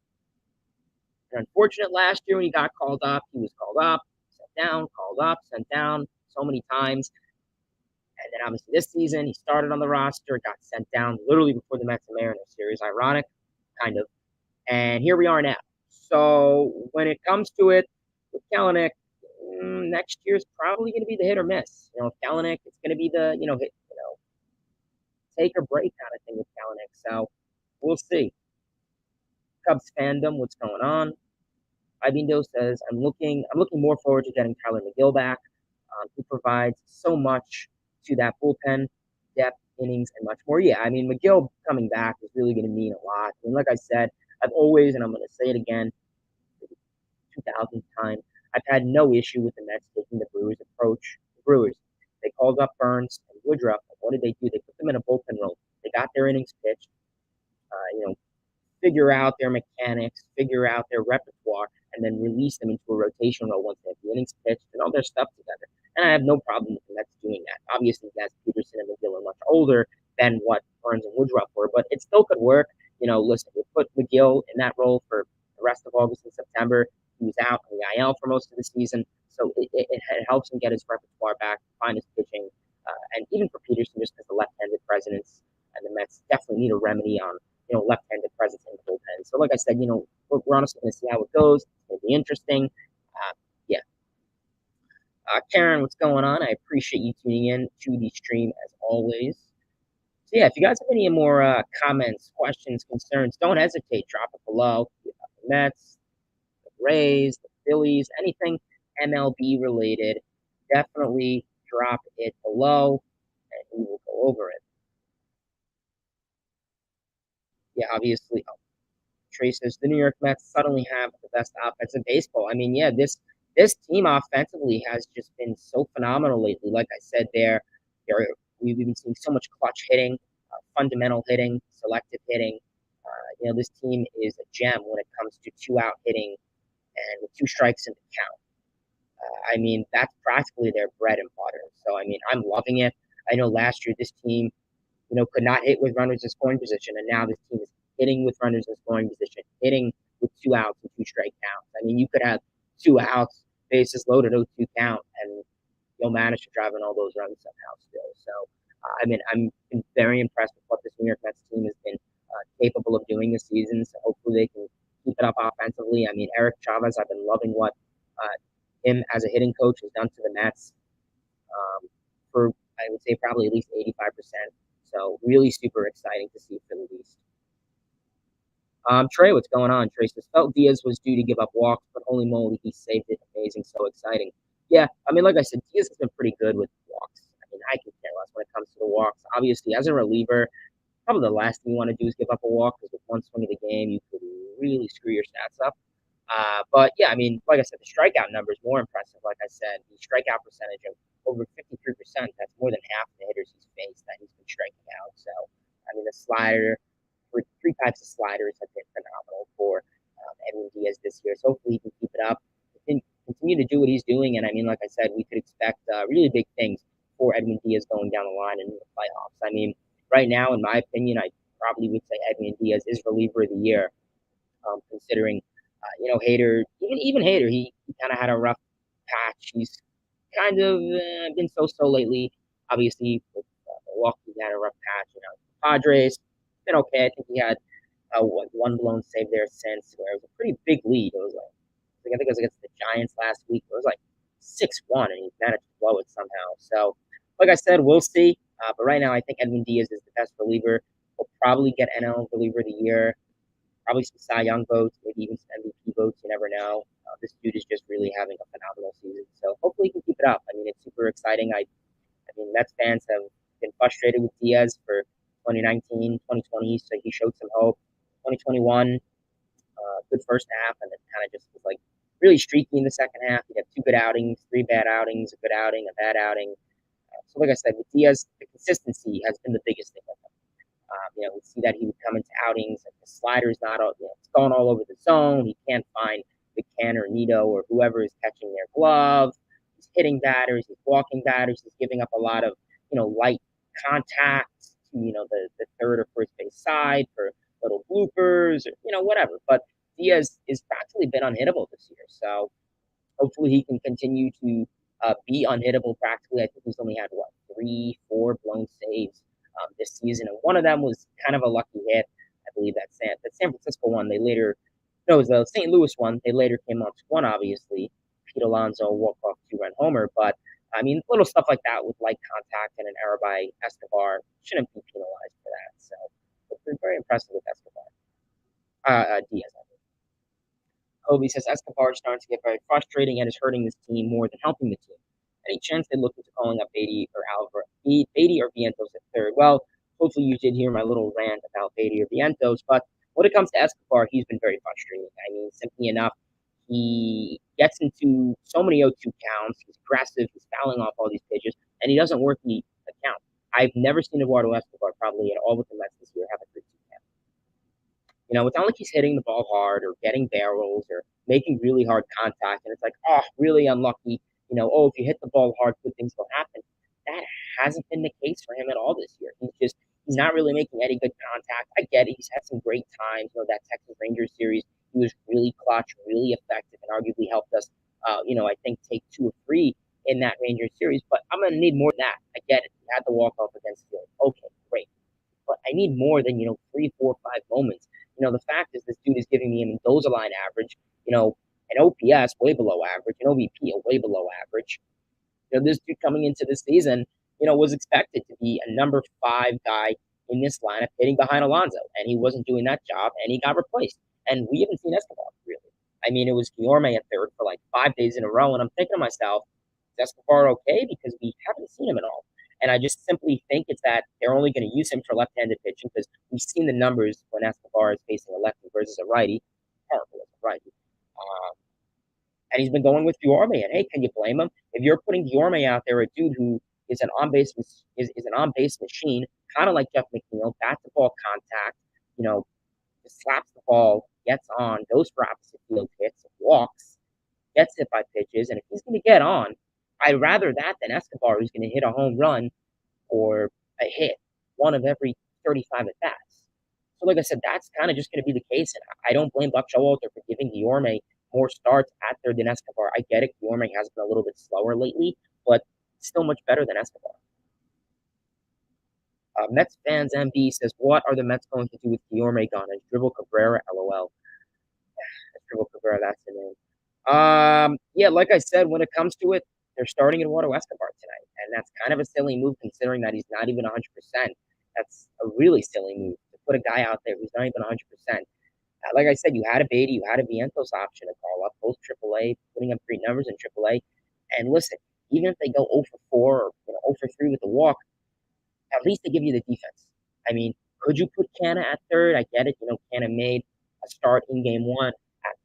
an unfortunate last year when he got called up. He was called up, sent down, called up, sent down so many times. And then obviously this season, he started on the roster, got sent down literally before the Mets and Mariners series. Ironic, kind of. And here we are now. So when it comes to it, with Kelenic, next year's probably going to be the hit or miss. Kelenic, it's going to be the, take or break kind of thing with Kelenic. So we'll see. Cubs fandom, what's going on? Ibindo says, I'm looking more forward to getting Tyler McGill back. He provides so much to that bullpen, depth, innings, and much more. Yeah, I mean, McGill coming back is really going to mean a lot. I mean, like I said, I've always, and I'm going to say it again, 2000th time, I've had no issue with the Mets taking the Brewers approach. The Brewers, they called up Burns and Woodruff. And what did they do? They put them in a bullpen role. They got their innings pitched. Figure out their mechanics, figure out their repertoire, and then release them into a rotation role once they have the innings pitched and all their stuff together. And I have no problem with the Mets doing that. Obviously, guys, Peterson and McGill are much older than what Burns and Woodruff were, but it still could work. Listen, you put McGill in that role for the rest of August and September. He was out on the IL for most of the season, so it helps him get his repertoire back, find his pitching, and even for Peterson, just because the left-handed presence, and the Mets definitely need a remedy on left-handed presence in the bullpen. So, like I said, we're honestly going to see how it goes. It's going to be interesting. Yeah. Karen, what's going on? I appreciate you tuning in to the stream as always. So, yeah, if you guys have any more comments, questions, concerns, don't hesitate. Drop it below. The Mets, the Rays, the Phillies, anything MLB related, definitely drop it below, and we will go over it. Yeah, obviously, Traces, the New York Mets suddenly have the best offense in baseball. I mean, yeah, this team offensively has just been so phenomenal lately. Like I said, we've been seeing so much clutch hitting, fundamental hitting, selective hitting. This team is a gem when it comes to 2-out hitting and with 2 strikes in the count. I mean, that's practically their bread and butter. So, I mean, I'm loving it. I know last year this team, could not hit with runners in scoring position, and now this team is hitting with runners in scoring position, hitting with 2 outs and 2 strike counts. I mean, you could have 2 outs, bases loaded, 0-2 count, and you'll manage to drive in all those runs somehow still. So, I mean, I'm very impressed with what this New York Mets team has been capable of doing this season. So hopefully they can keep it up offensively. I mean, Eric Chavez, I've been loving what him as a hitting coach has done to the Mets for, I would say, probably at least 85%. So really super exciting to see for the East. Trey, what's going on? Trey says, felt Diaz was due to give up walks, but holy moly, he saved it. Amazing, so exciting. Yeah, I mean, like I said, Diaz has been pretty good with walks. I mean, I can care less when it comes to the walks. Obviously, as a reliever, probably the last thing you want to do is give up a walk, because with one swing of the game, you could really screw your stats up. But yeah, I mean, like I said, the strikeout number is more impressive. Like I said, the strikeout percentage of over 53%, that's more than half the hitters he's faced that he's been striking out. So, I mean, the slider, 3 types of sliders have been phenomenal for Edwin Diaz this year. So hopefully he can keep it up. to do what he's doing. And I mean, like I said, we could expect really big things for Edwin Diaz going down the line in the playoffs. I mean, right now, in my opinion, I probably would say Edwin Diaz is reliever of the year, considering, Hader, even Hader, he kind of had a rough patch. He's kind of been so-so lately. Obviously, with Milwaukee, he had a rough patch. Padres, been okay. I think he had one blown save there since, where it was a pretty big lead. It was like, I think it was against the Giants last week. It was like 6-1, and he managed to blow it somehow. So, like I said, we'll see. But right now, I think Edwin Diaz is the best reliever. We'll probably get NL reliever of the year, probably some Cy Young votes, maybe even some MVP votes. You never know. This dude is just really having a phenomenal season. So hopefully he can keep it up. I mean, it's super exciting. I mean, Mets fans have been frustrated with Diaz for 2019, 2020, so he showed some hope. 2021, good first half, and then kind of just was like really streaky in the second half. He had two good outings, three bad outings, a good outing, a bad outing. So, like I said, with Diaz, the consistency has been the biggest thing with him. We see that he would come into outings and the slider's not, it's going all over the zone. He can't find the can or Nito or whoever is catching their glove. He's hitting batters, he's walking batters, he's giving up a lot of, light contacts to, the third or first base side for little bloopers or, whatever. But Diaz has practically been unhittable this year. So hopefully he can continue to be unhittable practically. I think he's only had, what, 3, 4 blown saves this season. And one of them was kind of a lucky hit. I believe that San Francisco one, they later, no, it was the St. Louis one. They later came up to one, obviously. Pete Alonso walk-off 2-run homer. But, I mean, little stuff like that with light contact and an error by Escobar shouldn't be penalized for that. So it's been very impressive with Escobar. Diaz, I mean. Kobe says Escobar is starting to get very frustrating and is hurting this team more than helping the team. Any chance they look into calling up Baty or Baty or Vientos at third? Well, hopefully you did hear my little rant about Baty or Vientos, but when it comes to Escobar, he's been very frustrating. I mean, simply enough, he gets into so many 0-2 counts. He's aggressive. He's fouling off all these pitches, and he doesn't work the count. I've never seen Eduardo Escobar probably at all with the Mets this year have a 3-2 count. It's not like he's hitting the ball hard or getting barrels or making really hard contact. And it's like, oh, really unlucky. If you hit the ball hard, good things will happen. That hasn't been the case for him at all this year. He's not really making any good contact. I get it. He's had some great times. That Texas Rangers series, he was really clutch, really effective, and arguably helped us, I think take 2 or 3 in that Rangers series. But I'm going to need more than that. I get it. He had the walk-off against Field. Okay, great. But I need more than, 3, 4, 5 moments. The fact is this dude is giving me a Mendoza line average, an OPS way below average, an OVP way below average. This dude coming into this season, was expected to be a number 5 guy in this lineup hitting behind Alonso, and he wasn't doing that job, and he got replaced. And we haven't seen Escobar, really. I mean, it was Guillorme at third for like 5 days in a row, and I'm thinking to myself, is Escobar okay? Because we haven't seen him at all. And I just simply think it's that they're only going to use him for left-handed pitching because we've seen the numbers when Escobar is facing a lefty versus a righty. Terrible as a righty. And he's been going with Guillorme. And hey, can you blame him? If you're putting Guillorme out there, a dude who is an on-base an on-base machine, kind of like Jeff McNeil, bat-to-ball contact, just slaps the ball, gets on, goes for opposite field hits, walks, gets hit by pitches. And if he's going to get on, I'd rather that than Escobar, who's going to hit a home run or a hit, one of every 35 at bats. So, like I said, that's kind of just going to be the case. And I don't blame Buck Showalter for giving Guillorme more starts at third than Escobar. I get it. Guillorme has been a little bit slower lately, but still much better than Escobar. Mets fans MB says, what are the Mets going to do with Guillorme gone? And dribble Cabrera, LOL. Dribble Cabrera, that's the name. Yeah, like I said, when it comes to it, they're starting Eduardo Escobar tonight. And that's kind of a silly move considering that he's not even 100%. That's a really silly move to put a guy out there who's not even 100%. Like I said, you had a Baty, you had a Vientos option to call up, both AAA, putting up great numbers in AAA. And listen, even if they go 0 for 4 or 0 for 3 with the walk, at least they give you the defense. I mean, could you put Canna at third? I get it. Canna made a start in game 1 at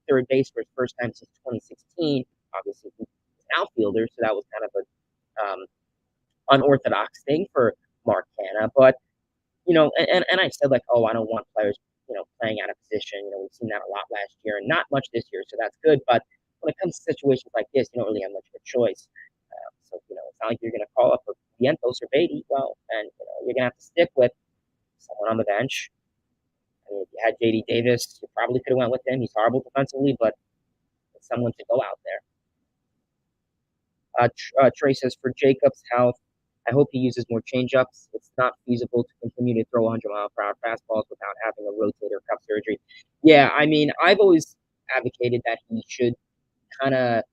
third base for his first time since 2016. Obviously, he's an outfielder, so that was kind of a unorthodox thing for Mark Canna. But, and I said, like, oh, I don't want players, playing out of position. We've seen that a lot last year and not much this year, so that's good. But when it comes to situations like this, you don't really have much of a choice. So, it's not like you're going to call up for Vientos or Baty. Well, and, you're going to have to stick with someone on the bench. I mean, if you had JD Davis, you probably could have went with him. He's horrible defensively, but it's someone to go out there. Trey says, for Jacobs' health, I hope he uses more changeups. It's not feasible to continue to throw 100-mile-per-hour fastballs without having a rotator cuff surgery. Yeah, I mean, I've always advocated that he should kind of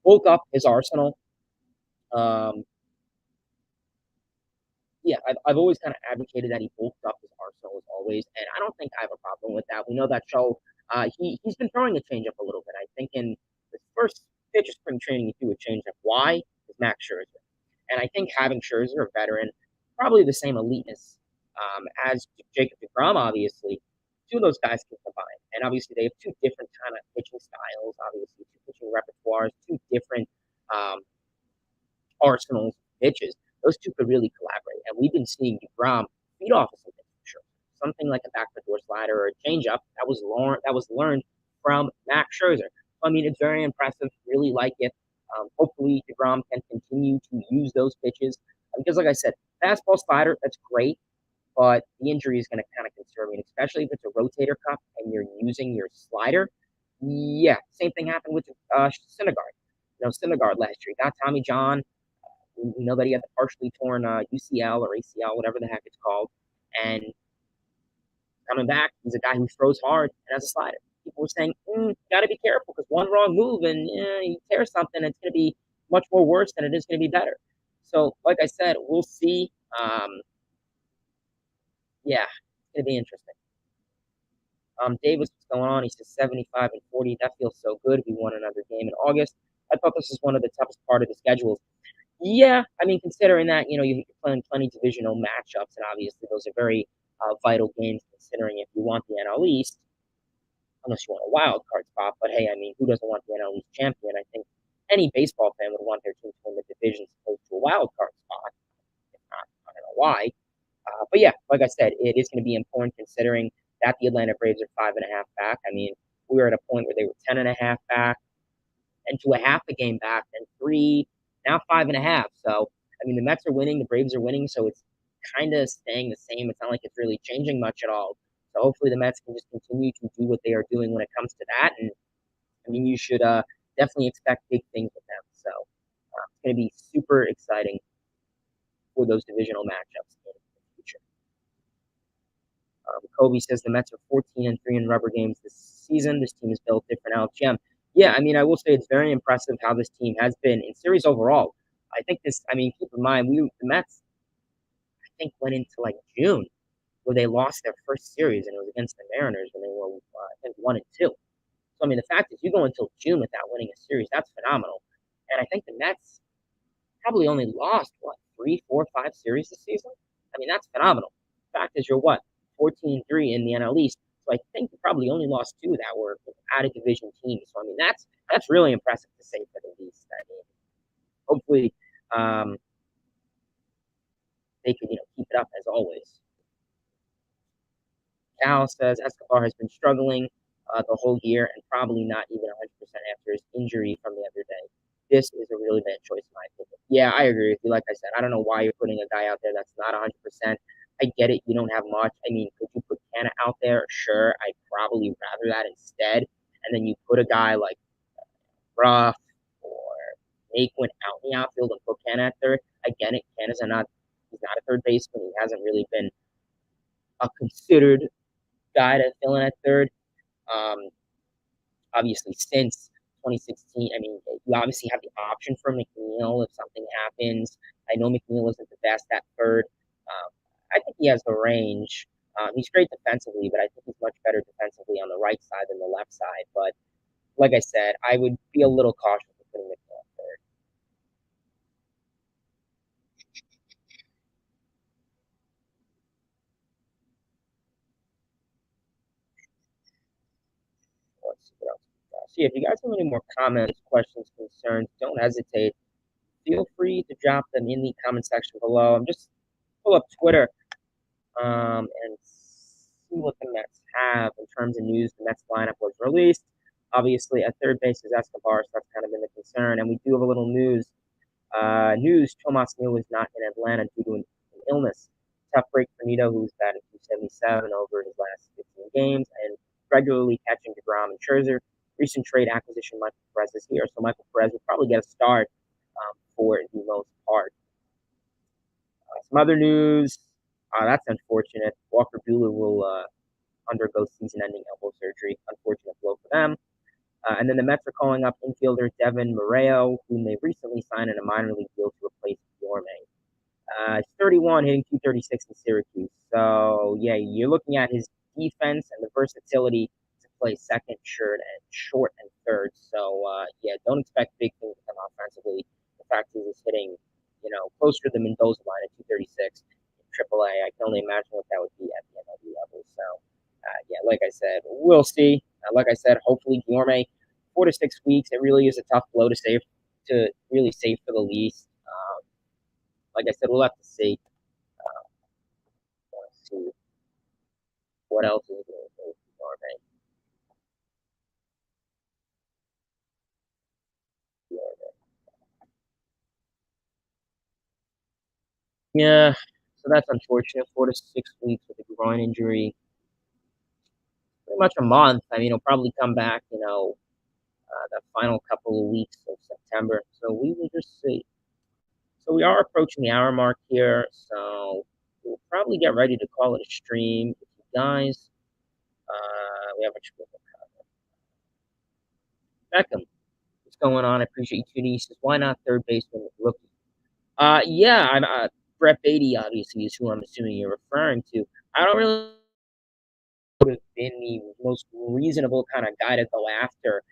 bulk up his arsenal. Um, yeah, I've always kind of advocated that he bulked up his arsenal as always, and I don't think I have a problem with that. We know that Cho, he's been throwing a changeup a little bit. I think in the first pitch of spring training, he threw a changeup. Why? Is Max Scherzer, and I think having Scherzer, a veteran, probably the same eliteness as Jacob DeGrom, obviously, two of those guys can combine, and obviously they have two different kind of pitching styles, obviously two pitching repertoires, two different um, arsenals pitches. Those two could really collaborate. And we've been seeing DeGrom feed off of something for sure. Something like a backdoor slider or a changeup that was learned from Max Scherzer. I mean, it's very impressive. Really like it. Hopefully, DeGrom can continue to use those pitches because, like I said, fastball slider that's great, but the injury is going to kind of concern me, and especially if it's a rotator cuff and you're using your slider. Yeah, same thing happened with Syndergaard. Syndergaard last year got Tommy John. We know that he had the partially torn UCL or ACL, whatever the heck it's called. And coming back, he's a guy who throws hard and has a slider. People were saying, got to be careful because one wrong move and he tears something, it's going to be much more worse than it is going to be better. So, like I said, we'll see. Yeah, it's going to be interesting. Davis, what's going on? He says 75 and 40. That feels so good. We won another game in August. I thought this was one of the toughest part of the schedules. Yeah, I mean, considering that, you're playing plenty divisional matchups, and obviously those are very vital games considering if you want the NL East, unless you want a wild card spot. But hey, I mean, who doesn't want the NL East champion? I think any baseball fan would want their team to win the division as opposed to a wild card spot. If not, I don't know why. But yeah, like I said, it is going to be important considering that the Atlanta Braves are 5.5 back. I mean, we were at a point where they were 10.5 back and to a half a game back, and three, now 5.5. So, I mean, the Mets are winning, the Braves are winning, so it's kind of staying the same. It's not like it's really changing much at all. So hopefully the Mets can just continue to do what they are doing when it comes to that. And I mean, you should definitely expect big things with them. So it's going to be super exciting for those divisional matchups in the future. Kobe says the Mets are 14-3 in rubber games this season. This team is built different. LGM. Yeah, I mean, I will say it's very impressive how this team has been in series overall. I think this. I mean, keep in mind, the Mets, I think, went into like June where they lost their first series, and it was against the Mariners when they were, I think, 1-2. So I mean, the fact is, you go until June without winning a series, that's phenomenal. And I think the Mets probably only lost what 3, 4, 5 series this season. I mean, that's phenomenal. The fact is, you're what 14-3 in the NL East. So I think you probably only lost 2 that were out of division teams. So I mean, that's really impressive to say for the East. I mean, hopefully they can keep it up as always. Cal says Escobar has been struggling the whole year and probably not even 100% after his injury from the other day. This is a really bad choice, in my opinion. Yeah, I agree with you. Like I said, I don't know why you're putting a guy out there that's not 100%. I get it. You don't have much. I mean, could you put Canna out there? Sure. I'd probably rather that instead. And then you put a guy like Ruff or Naquin out in the outfield and put Canna at third. I get it. He's not a third baseman. He hasn't really been a considered guy to fill in at third. Um, Obviously, since 2016, I mean, you obviously have the option for McNeil if something happens. I know McNeil isn't the best at third. I think he has the range. He's great defensively, but I think he's much better defensively on the right side than the left side. But like I said, I would be a little cautious with putting McNeil at third. Let's see what else we got. So, yeah, if you guys have any more comments, questions, concerns, don't hesitate. Feel free to drop them in the comment section below. I'm just pull up Twitter and see what the Mets have in terms of news. The Mets lineup was released. Obviously, at third base is Escobar, so that's kind of been the concern. And we do have a little news. Tomas Neal is not in Atlanta due to an illness. Tough break for Nito, who's batting 277 over his last 15 games and regularly catching DeGrom and Scherzer. Recent trade acquisition, Michael Perez is here, so Michael Perez will probably get a start for the most part. Some other news. That's unfortunate. Walker Buehler will undergo season-ending elbow surgery. Unfortunate blow for them. And then the Mets are calling up infielder Devin Moreo, whom they recently signed in a minor league deal to replace Yorme. He's 31, hitting 236 in Syracuse. So, yeah, you're looking at his defense and the versatility to play second, short, and third. So, yeah, don't expect big things to come offensively. The fact is he's hitting, closer to the Mendoza line at 236 in AAA. I can only imagine what that would be at the MLB level. So, yeah, like I said, we'll see. Like I said, hopefully Guillorme, 4 to 6 weeks. It really is a tough blow to really save for the least. Like I said, we'll have to see. See what else is going to go for Guillorme. Yeah, so that's unfortunate. 4 to 6 weeks with a groin injury. Pretty much a month. I mean, he'll probably come back, the final couple of weeks of September. So we will just see. So we are approaching the hour mark here. So we'll probably get ready to call it a stream. If you guys, we have a Beckham. What's going on? I appreciate you tuning. He says, why not third baseman rookie? Yeah, Brett Baty obviously is who I'm assuming you're referring to. I don't really would have been the most reasonable kind of guy to go after,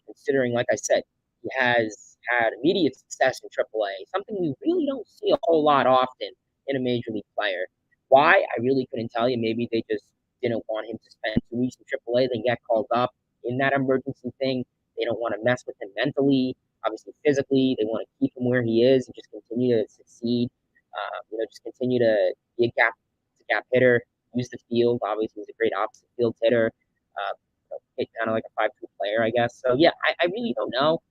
considering, like I said, he has had immediate success in AAA, something we really don't see a whole lot often in a major league player. Why? I really couldn't tell you. Maybe they just didn't want him to spend 2 weeks in AAA, then get called up in that emergency thing. They don't want to mess with him mentally, obviously physically. They want to keep him where he is and just continue to succeed. Just continue to be a gap hitter, use the field. Obviously, he's a great opposite field hitter. Hit kind of like a 5-2 player, I guess. So yeah, I really don't know.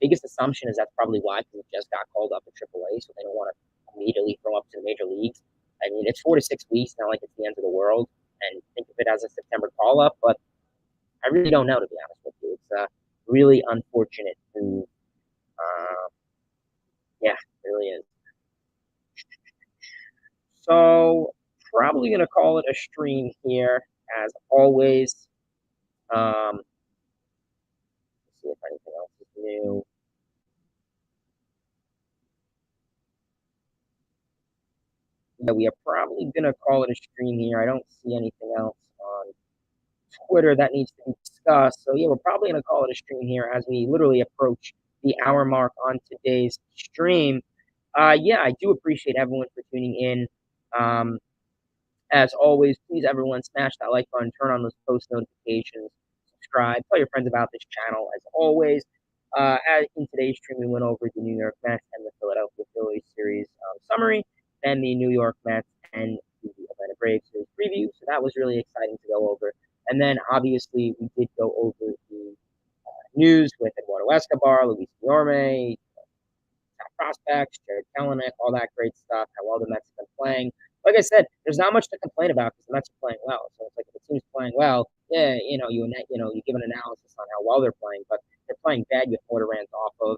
Biggest assumption is that's probably why, because he just got called up in AAA, so they don't want to immediately throw up to the major leagues. I mean, it's 4 to 6 weeks, not like it's the end of the world. And think of it as a September call up, but I really don't know, to be honest with you. It's really unfortunate to, yeah, it really is. So probably gonna call it a stream here, as always. Let's see if anything else is new. Yeah, we are probably gonna call it a stream here. I don't see anything else on Twitter that needs to be discussed. So yeah, we're probably gonna call it a stream here as we literally approach the hour mark on today's stream. Yeah, I do appreciate everyone for tuning in. Um, As always, please everyone smash that like button, turn on those post notifications, subscribe, tell your friends about this channel. As always, as in today's stream, we went over the New York Mets and the Philadelphia Phillies series summary, then the New York Mets and the Atlanta Braves series preview. So that was really exciting to go over. And then obviously we did go over the news with Eduardo Escobar, Luis Guillorme, prospects, Jared Kelenic, all that great stuff, how well the Mets have been playing. Like I said, there's not much to complain about because the Mets are playing well. So it's like if the team's playing well, yeah, you give an analysis on how well they're playing, but they're playing bad, you have more to rant off of.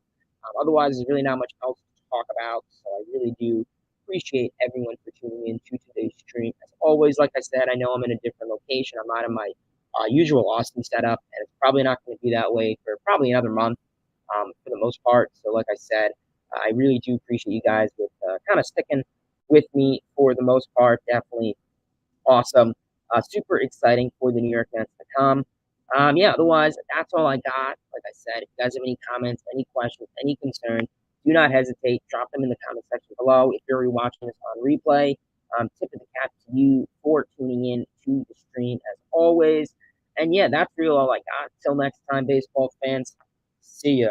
Otherwise, there's really not much else to talk about. So I really do appreciate everyone for tuning in to today's stream. As always, like I said, I know I'm in a different location. I'm not in my usual Austin setup, and it's probably not going to be that way for probably another month for the most part. So, like I said, I really do appreciate you guys with kind of sticking with me for the most part. Definitely awesome. Super exciting for the New York Mets to come. Yeah, otherwise, that's all I got. Like I said, if you guys have any comments, any questions, any concerns, do not hesitate. Drop them in the comment section below. If you're rewatching this on replay, tip of the cap to you for tuning in to the stream as always. And yeah, that's really all I got. Till next time, baseball fans. See ya.